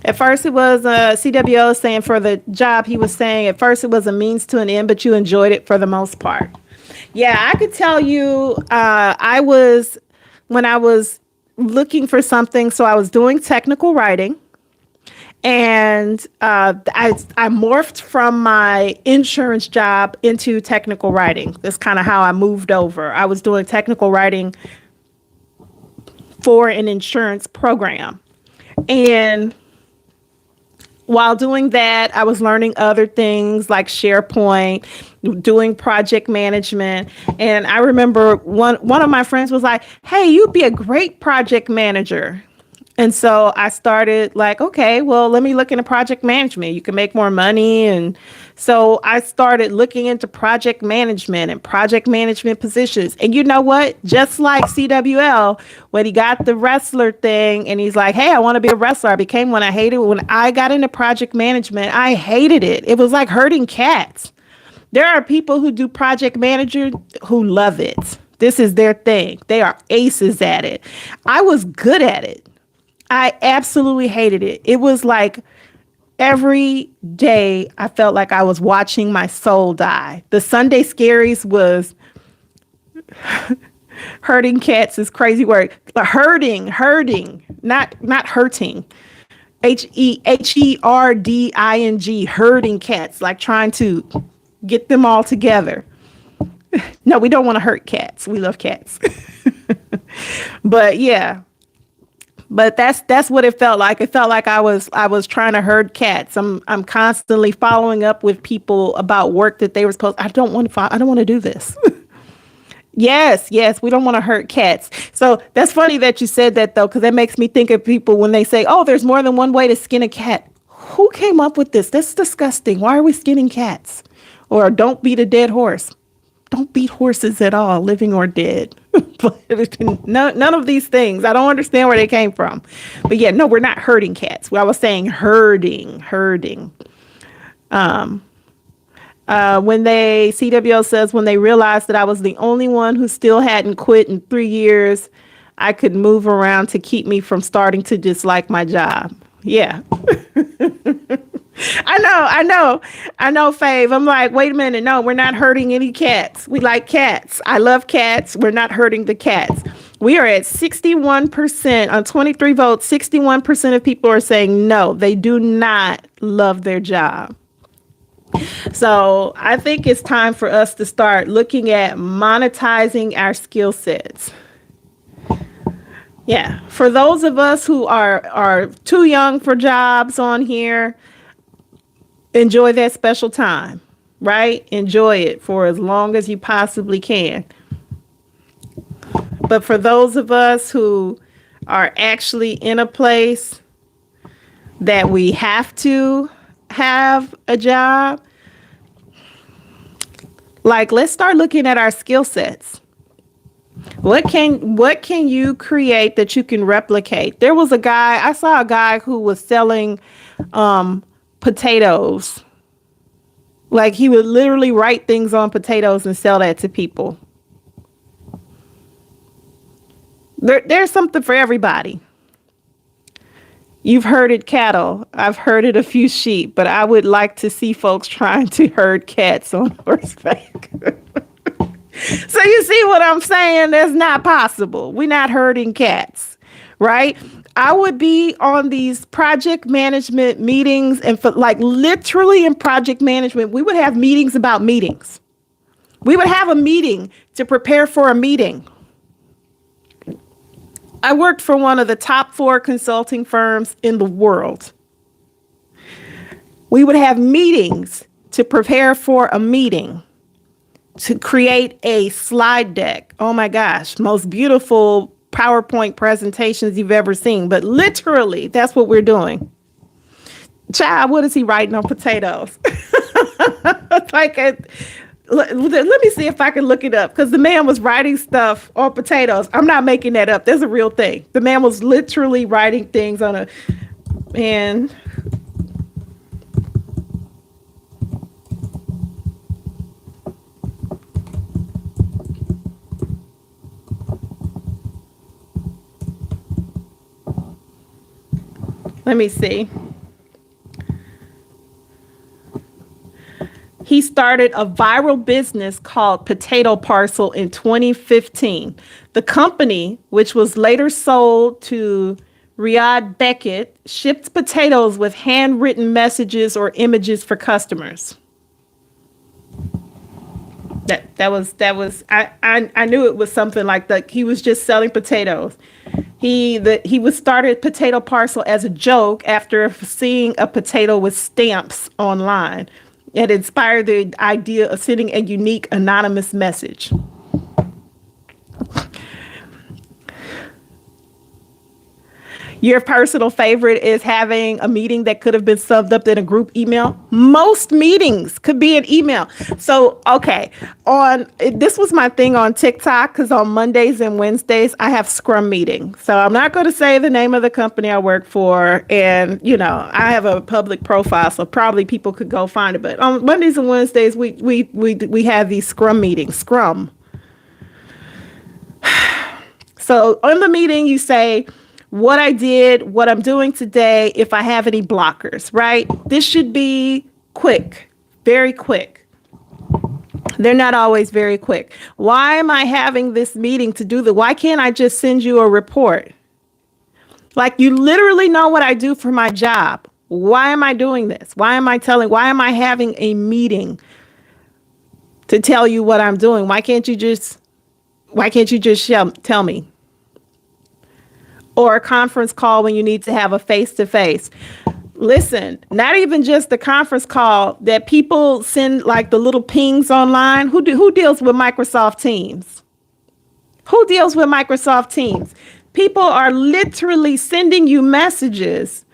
At first it was CWO saying for the job, he was saying at first it was a means to an end, but you enjoyed it for the most part. Yeah, I could tell you when I was looking for something, so I was doing technical writing. And I morphed from my insurance job into technical writing. That's kind of how I moved over. I was doing technical writing for an insurance program. And while doing that, I was learning other things like SharePoint, doing project management. And I remember one of my friends was like, hey, you'd be a great project manager. And so I started like, okay, well, let me look into project management. You can make more money. And so I started looking into project management and project management positions. And you know what? Just like CWL, when he got the wrestler thing and he's like, hey, I want to be a wrestler. I became one. I hated it. When I got into project management, I hated it. It was like herding cats. There are people who do project manager who love it. This is their thing. They are aces at it. I was good at it. I absolutely hated it. It was like every day I felt like I was watching my soul die. The Sunday Scaries was herding cats is crazy word. But herding, not hurting. Herding, herding cats, like trying to get them all together. No, we don't want to hurt cats. We love cats. But yeah. But that's what it felt like. It felt like I was trying to herd cats. I'm constantly following up with people about work that they were supposed. I don't want to do this. Yes, we don't want to hurt cats. So that's funny that you said that, though, because that makes me think of people when they say, oh, there's more than one way to skin a cat. Who came up with this? That's disgusting. Why are we skinning cats? Or don't beat a dead horse. Don't beat horses at all, living or dead. But none of these things. I don't understand where they came from. But yeah, no, we're not hurting cats. Well, I was saying herding. When CWO says, when they realized that I was the only one who still hadn't quit in 3 years, I could move around to keep me from starting to dislike my job. Yeah. I know, Fave. I'm like, wait a minute. No, we're not hurting any cats. We like cats. I love cats. We're not hurting the cats. We are at 61% on 23 votes. 61% of people are saying no, they do not love their job. So I think it's time for us to start looking at monetizing our skill sets. Yeah. For those of us who are too young for jobs on here, enjoy that special time, right? Enjoy it for as long as you possibly can. But for those of us who are actually in a place that we have to have a job, like, let's start looking at our skill sets. What can you create that you can replicate? I saw a guy who was selling potatoes. Like, he would literally write things on potatoes and sell that to people. There's something for everybody. You've herded cattle. I've herded a few sheep, but I would like to see folks trying to herd cats on horseback. So you see what I'm saying? That's not possible. We're not herding cats, right? I would be on these project management meetings, and for like literally in project management, we would have meetings about meetings. We would have a meeting to prepare for a meeting. I worked for one of the top 4 consulting firms in the world. We would have meetings to prepare for a meeting, to create a slide deck. Oh my gosh, most beautiful PowerPoint presentations you've ever seen. But literally, that's what we're doing. Child, what is he writing on potatoes? Let me see if I can look it up, because the man was writing stuff on potatoes. I'm not making that up. That's a real thing. The man was literally writing things on and let me see. He started a viral business called Potato Parcel in 2015. The company, which was later sold to Riyad Beckett, shipped potatoes with handwritten messages or images for customers. That was I knew it was something like that. He was just selling potatoes. He was started Potato Parcel as a joke after seeing a potato with stamps online. It inspired the idea of sending a unique anonymous message. Your personal favorite is having a meeting that could have been summed up in a group email. Most meetings could be an email. So, okay, this was my thing on TikTok, because on Mondays and Wednesdays I have Scrum meetings. So I'm not going to say the name of the company I work for, and I have a public profile, so probably people could go find it. But on Mondays and Wednesdays we have these Scrum meetings. Scrum. So on the meeting, you say what I did, what I'm doing today, if I have any blockers, right? This should be quick, very quick. They're not always very quick. Why am I having this meeting to do why can't I just send you a report? Like, you literally know what I do for my job. Why am I doing this? Why am I having a meeting to tell you what I'm doing? Why can't you just tell me? Or a conference call when you need to have a face-to-face. Listen, not even just the conference call that people send, like the little pings online. Who deals with Microsoft Teams? Who deals with Microsoft Teams? People are literally sending you messages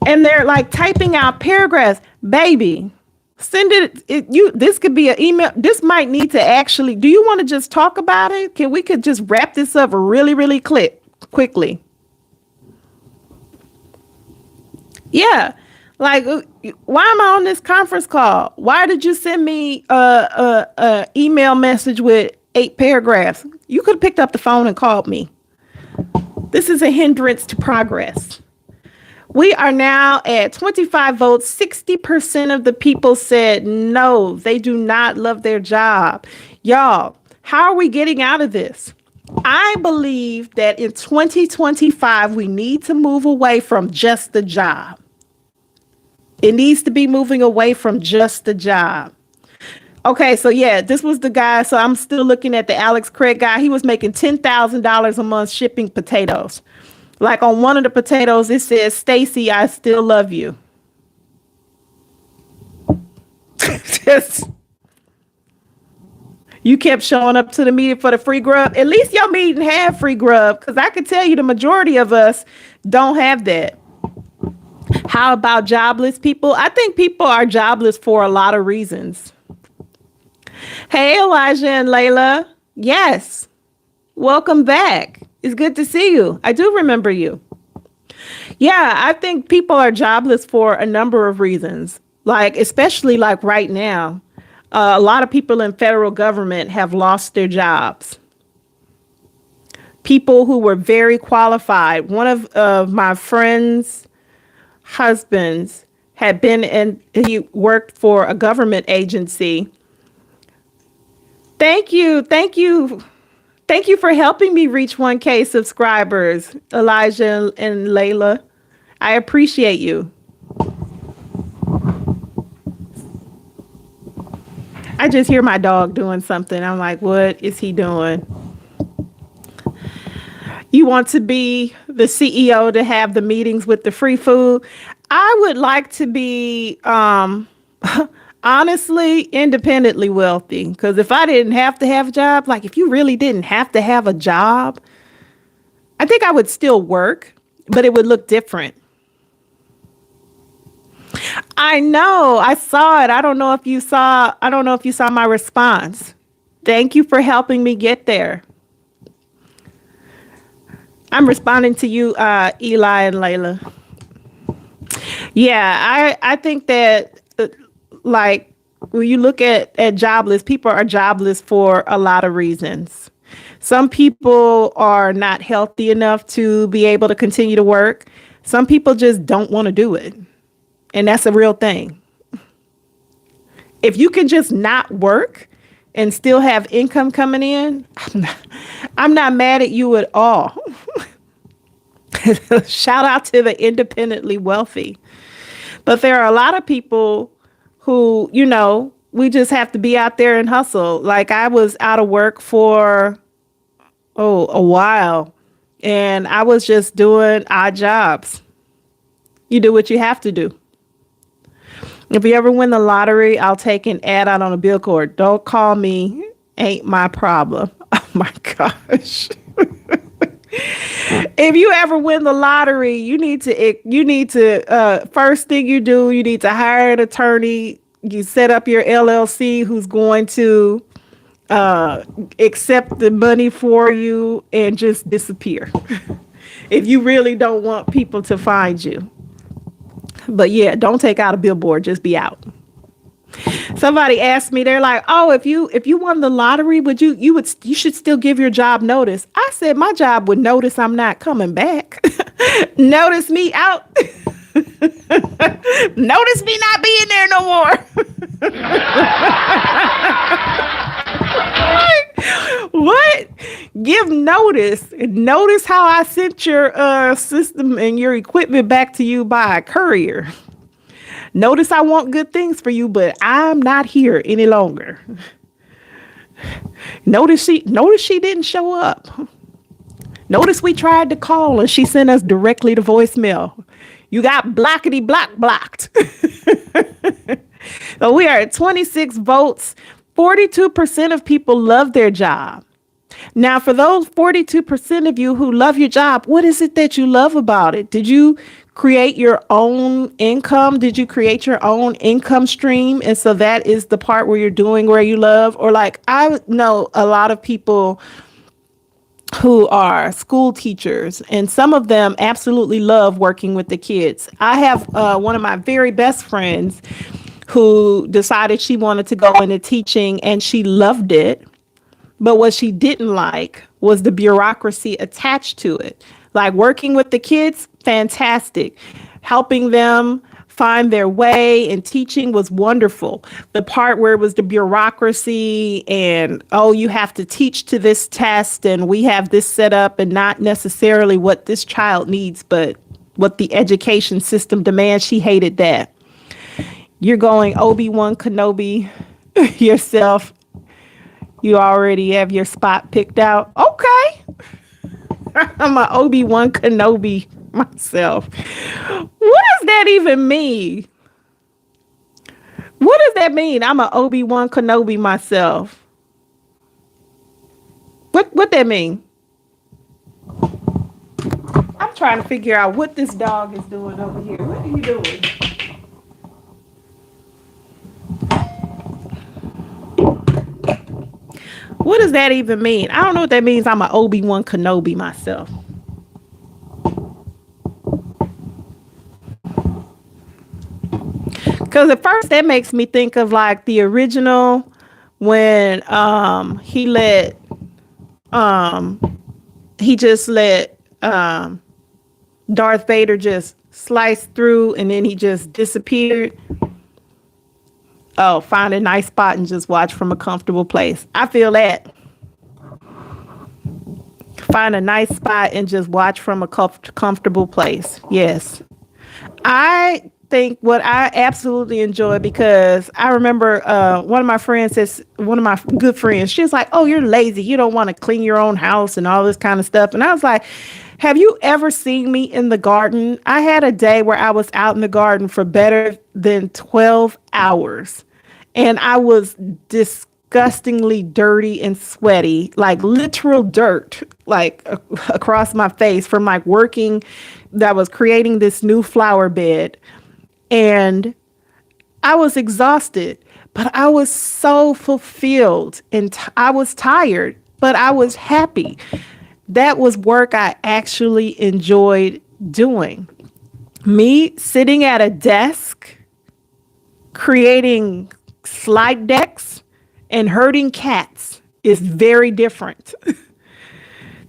and they're like typing out paragraphs. Baby, send this could be an email. This might need to actually, do you want to just talk about it? We could just wrap this up really, really quickly. Yeah. Like, why am I on this conference call? Why did you send me a email message with 8 paragraphs? You could have picked up the phone and called me. This is a hindrance to progress. We are now at 25 votes. 60% of the people said no, they do not love their job. Y'all, how are we getting out of this? I believe that in 2025, we need to move away from just the job. It needs to be moving away from just the job. Okay, so yeah, this was the guy. So I'm still looking at the Alex Craig guy. He was making $10,000 a month shipping potatoes. Like, on one of the potatoes, it says, "Stacy, I still love you." Just, you kept showing up to the meeting for the free grub. At least your meeting had free grub, because I can tell you the majority of us don't have that. How about jobless people? I think people are jobless for a lot of reasons. Hey, Elijah and Layla. Yes. Welcome back. It's good to see you. I do remember you. Yeah, I think people are jobless for a number of reasons. Like, especially like right now, a lot of people in federal government have lost their jobs. People who were very qualified. One of my friends' husbands had he worked for a government agency. Thank you for helping me reach 1K subscribers, Elijah and Layla. I appreciate you. I just hear my dog doing something. I'm like, what is he doing? You want to be the CEO to have the meetings with the free food? I would like to be, honestly, independently wealthy. Because if I didn't have to have a job, like if you really didn't have to have a job, I think I would still work, but it would look different. I know, I saw it. I don't know if you saw my response. Thank you for helping me get there. I'm responding to you, Eli and Layla. Yeah, I think that, like, when you look at jobless, people are jobless for a lot of reasons. Some people are not healthy enough to be able to continue to work. Some people just don't want to do it. And that's a real thing. If you can just not work and still have income coming in, I'm not mad at you at all. Shout out to the independently wealthy. But there are a lot of people who, we just have to be out there and hustle. Like, I was out of work for, a while, and I was just doing odd jobs. You do what you have to do. If you ever win the lottery, I'll take an ad out on a billboard. Don't call me. Ain't my problem. Oh my gosh. If you ever win the lottery, you need to first thing you do, you need to hire an attorney. You set up your LLC who's going to uh, accept the money for you and just disappear. If you really don't want people to find you. But yeah, don't take out a billboard, just be out. Somebody asked me, they're like, "Oh, if you won the lottery, you should still give your job notice." I said, "My job would notice I'm not coming back. Notice me out. Notice me not being there no more." What? Give notice. Notice how I sent your system and your equipment back to you by a courier. Notice I want good things for you, but I'm not here any longer. Notice she didn't show up. Notice we tried to call and she sent us directly to voicemail. You got blockety blocked. So we are at 26 votes. 42% of people love their job. Now, for those 42% of you who love your job, what is it that you love about it? Did you create your own income? Did you create your own income stream? And so that is the part where you're doing where you love? Or like, I know a lot of people who are school teachers, and some of them absolutely love working with the kids. I have one of my very best friends who decided she wanted to go into teaching and she loved it. But what she didn't like was the bureaucracy attached to it. Like working with the kids, fantastic. Helping them find their way and teaching was wonderful. The part where it was the bureaucracy and, oh, you have to teach to this test and we have this set up and not necessarily what this child needs, but what the education system demands, she hated that. You're going Obi-Wan Kenobi yourself. You already have your spot picked out. Okay. I'm an Obi-Wan Kenobi myself. What does that even mean? What does that mean? I'm an Obi-Wan Kenobi myself. What that mean? I'm trying to figure out what this dog is doing over here. What are you doing? What does that even mean? I don't know what that means. I'm an Obi-Wan Kenobi myself. Because at first that makes me think of like the original when he just let Darth Vader just slice through and then he just disappeared. Oh, find a nice spot and just watch from a comfortable place. I feel that. Find a nice spot and just watch from a comfortable place. Yes. I think what I absolutely enjoy, because I remember one of my friends says, one of my good friends, she was like, "Oh, you're lazy. You don't want to clean your own house and all this kind of stuff." And I was like, have you ever seen me in the garden? I had a day where I was out in the garden for better than 12 hours and I was disgustingly dirty and sweaty, like literal dirt, like across my face from like working, that was creating this new flower bed. And I was exhausted, but I was so fulfilled and I was tired, but I was happy. That was work I actually enjoyed doing. Me sitting at a desk, creating slide decks and herding cats is very different.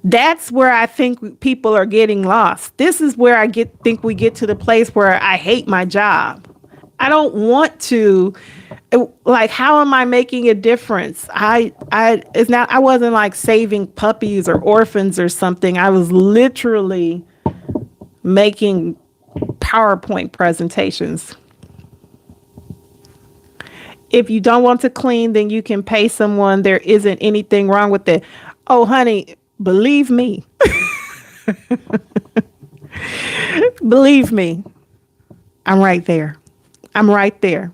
That's where I think people are getting lost. This is where think we get to the place where I hate my job. I don't want to, like, how am I making a difference? I wasn't like saving puppies or orphans or something. I was literally making PowerPoint presentations. If you don't want to clean, then you can pay someone. There isn't anything wrong with it. Oh, honey, believe me. Believe me. I'm right there. I'm right there.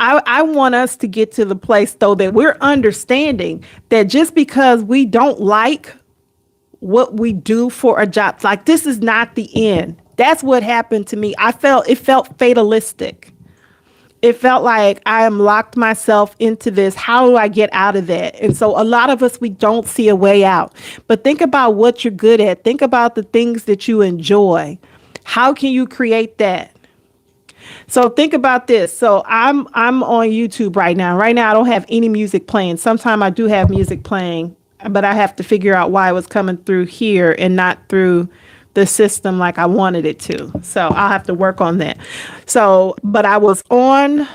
I want us to get to the place, though, that we're understanding that just because we don't like what we do for a job. Like, this is not the end. That's what happened to me. It felt fatalistic. It felt like I am locked myself into this. How do I get out of that? And so a lot of us, we don't see a way out. But think about what you're good at. Think about the things that you enjoy. How can you create that? So think about this. So I'm on YouTube right now. Right now I don't have any music playing. Sometime I do have music playing, but I have to figure out why it was coming through here and not through the system like I wanted it to. So I'll have to work on that. So, but I was on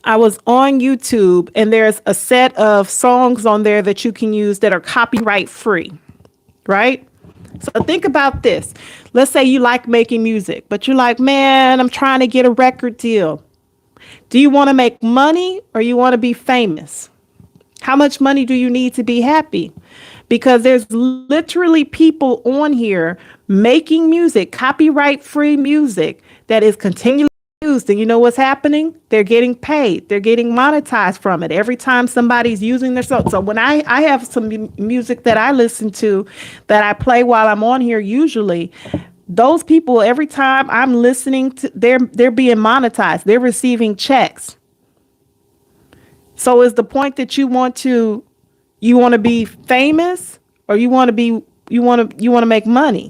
YouTube, and there's a set of songs on there that you can use that are copyright free, right? So think about this. Let's say you like making music, but you're like, man, I'm trying to get a record deal. Do you want to make money or you want to be famous? How much money do you need to be happy? Because there's literally people on here making music, copyright free music that is continually used. And you know what's happening? They're getting paid. They're getting monetized from it every time somebody's using their song. So when I have some music that I listen to that I play while I'm on here, usually those people, every time I'm listening to, they're being monetized. They're receiving checks. So is the point that you want to be famous, or you want to make money?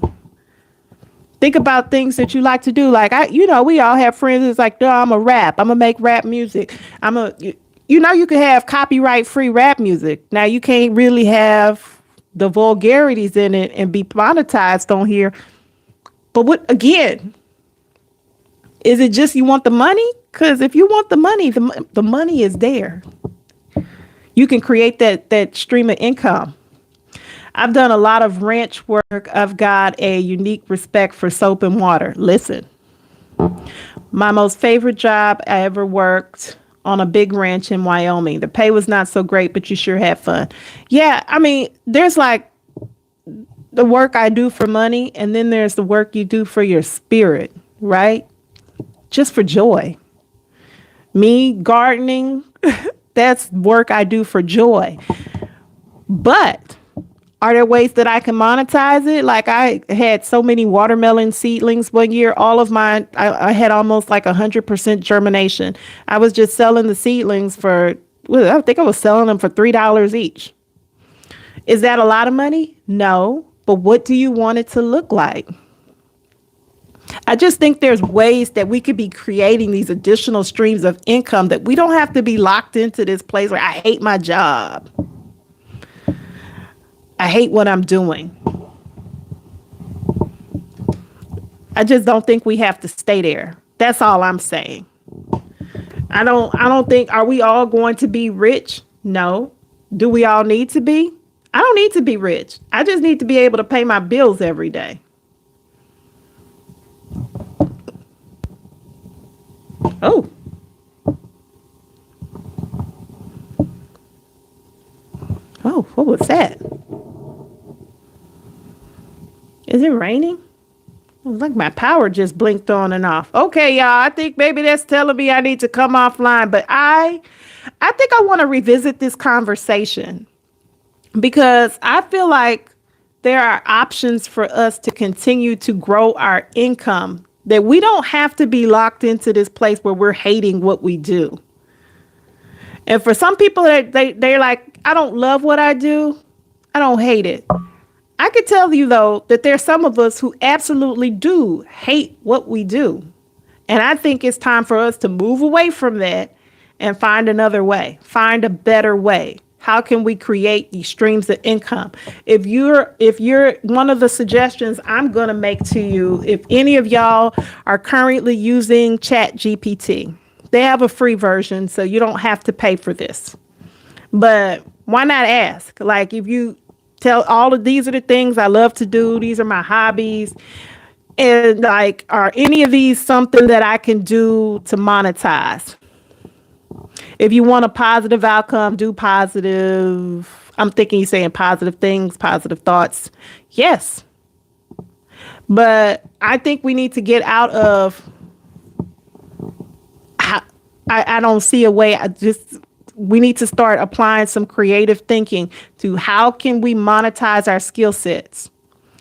Think about things that you like to do. Like, we all have friends that's like, no, I'm gonna make rap music. You can have copyright free rap music. Now you can't really have the vulgarities in it and be monetized on here. But what, again, is it just you want the money? Because if you want the money, the money is there. You can create that stream of income. I've done a lot of ranch work. I've got a unique respect for soap and water. Listen, my most favorite job I ever worked on a big ranch in Wyoming. The pay was not so great, but you sure had fun. Yeah, I mean, there's like the work I do for money, and then there's the work you do for your spirit, right? Just for joy. Me gardening, that's work I do for joy. But are there ways that I can monetize it? Like, I had so many watermelon seedlings one year. All of mine, I had almost like 100% germination. I was just selling the seedlings I think I was selling them for $3 each. Is that a lot of money? No. But what do you want it to look like? I just think there's ways that we could be creating these additional streams of income, that we don't have to be locked into this place where I hate my job. I hate what I'm doing. I just don't think we have to stay there. That's all I'm saying. I don't think, are we all going to be rich? No. Do we all need to be? I don't need to be rich. I just need to be able to pay my bills every day. Oh. Oh, what was that? Is it raining? It was like my power just blinked on and off. Okay, y'all, I think maybe that's telling me I need to come offline, but I think I want to revisit this conversation, because I feel like there are options for us to continue to grow our income, that we don't have to be locked into this place where we're hating what we do. And for some people, they're like, I don't love what I do. I don't hate it. I could tell you, though, that there's some of us who absolutely do hate what we do. And I think it's time for us to move away from that and find another way, find a better way. How can we create these streams of income? If you're one of the suggestions I'm going to make to you, if any of y'all are currently using Chat GPT, they have a free version, so you don't have to pay for this. But why not ask? Like, if you tell all of these are the things I love to do, these are my hobbies, and like, are any of these something that I can do to monetize? If you want a positive outcome, do positive. I'm thinking you're saying positive things, positive thoughts. Yes. But I think we need to get out of, I don't see a way. we need to start applying some creative thinking to how can we monetize our skill sets?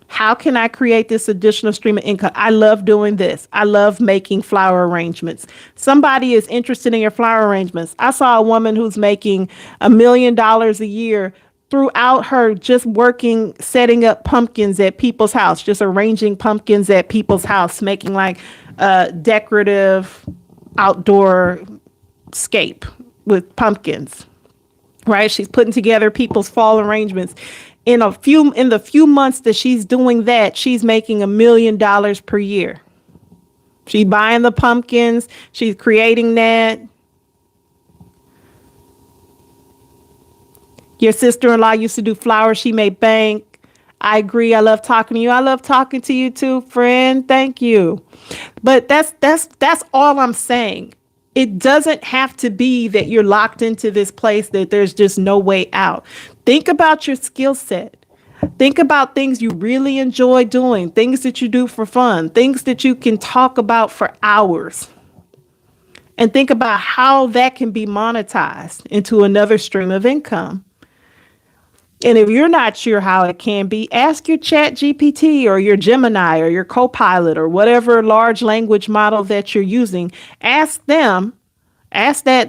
How can I create this additional stream of income? I love doing this. I love making flower arrangements. Somebody is interested in your flower arrangements. I saw a woman who's making $1 million a year throughout her just working, setting up pumpkins at people's house, just arranging pumpkins at people's house, making like a decorative outdoor scape with pumpkins, right? She's putting together people's fall arrangements. In the few months that she's doing that, she's making $1 million per year. She's buying the pumpkins. She's creating that. Your sister-in-law used to do flowers. She made bank. I agree. I love talking to you. I love talking to you too, friend. Thank you. But that's all I'm saying. It doesn't have to be that you're locked into this place that there's just no way out. Think about your skill set. Think about things you really enjoy doing, things that you do for fun, things that you can talk about for hours. And think about how that can be monetized into another stream of income. And if you're not sure how it can be, ask your Chat GPT or your Gemini or your Copilot or whatever large language model that you're using. Ask that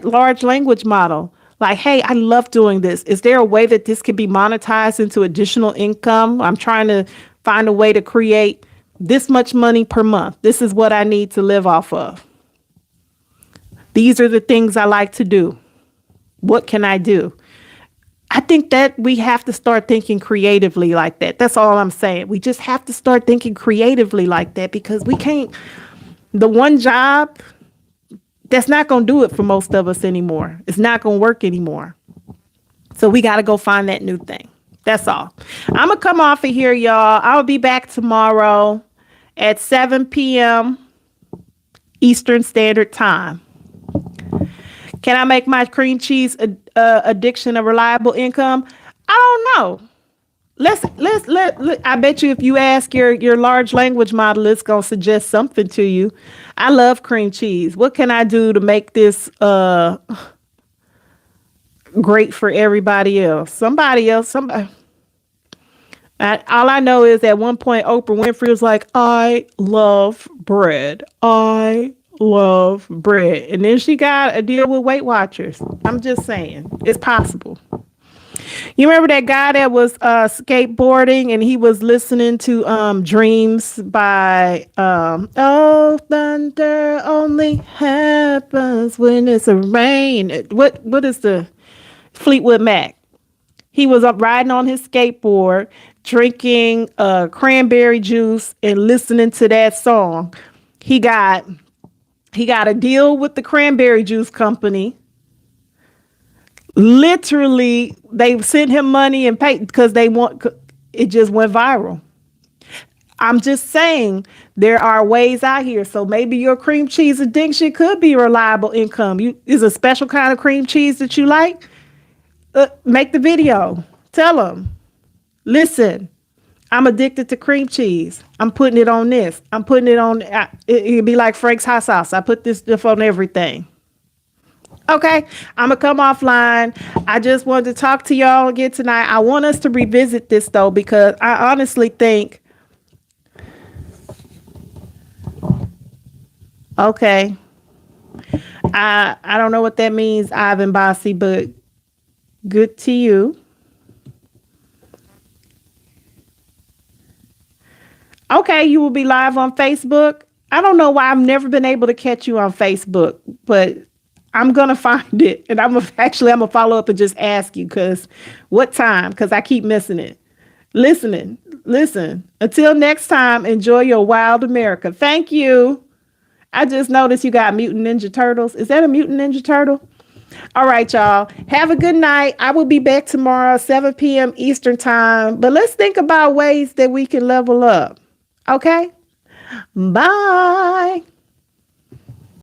large language model, like, hey, I love doing this. Is there a way that this could be monetized into additional income? I'm trying to find a way to create this much money per month. This is what I need to live off of. These are the things I like to do. What can I do? I think that we have to start thinking creatively like that. That's all I'm saying. We just have to start thinking creatively like that, because we can't, the one job, that's not going to do it for most of us anymore. It's not going to work anymore. So we got to go find that new thing. That's all. I'm going to come off of here, y'all. I'll be back tomorrow at 7 p.m. Eastern Standard Time. Can I make my cream cheese addiction a reliable income? I don't know. Let I bet you if you ask your large language model, it's going to suggest something to you. I love cream cheese. What can I do to make this great for everybody else? Somebody. All I know is at one point Oprah Winfrey was like, I love bread. I love bread. And then she got a deal with Weight Watchers. I'm just saying, it's possible. You remember that guy that was skateboarding and he was listening to Dreams by Oh Thunder Only Happens When It's a Rain. What is the Fleetwood Mac? He was up riding on his skateboard, drinking cranberry juice and listening to that song. He got a deal with the cranberry juice company. Literally, they sent him money and paid because it just went viral. I'm just saying there are ways out here. So maybe your cream cheese addiction could be reliable income. Is a special kind of cream cheese that you like? Make the video. Tell them, listen, I'm addicted to cream cheese. I'm putting it on this. I'm putting it on. It'd be like Frank's hot sauce. I put this stuff on everything. Okay, I'm going to come offline. I just wanted to talk to y'all again tonight. I want us to revisit this, though, because I honestly think, okay, I don't know what that means, Ivan Bossy, but good to you. Okay, you will be live on Facebook. I don't know why I've never been able to catch you on Facebook, but I'm going to find it. And I'm going to follow up and just ask you, what time? Because I keep missing it. Listen. Until next time, enjoy your wild America. Thank you. I just noticed you got Mutant Ninja Turtles. Is that a Mutant Ninja Turtle? All right, y'all. Have a good night. I will be back tomorrow, 7 p.m. Eastern Time. But let's think about ways that we can level up. Okay? Bye.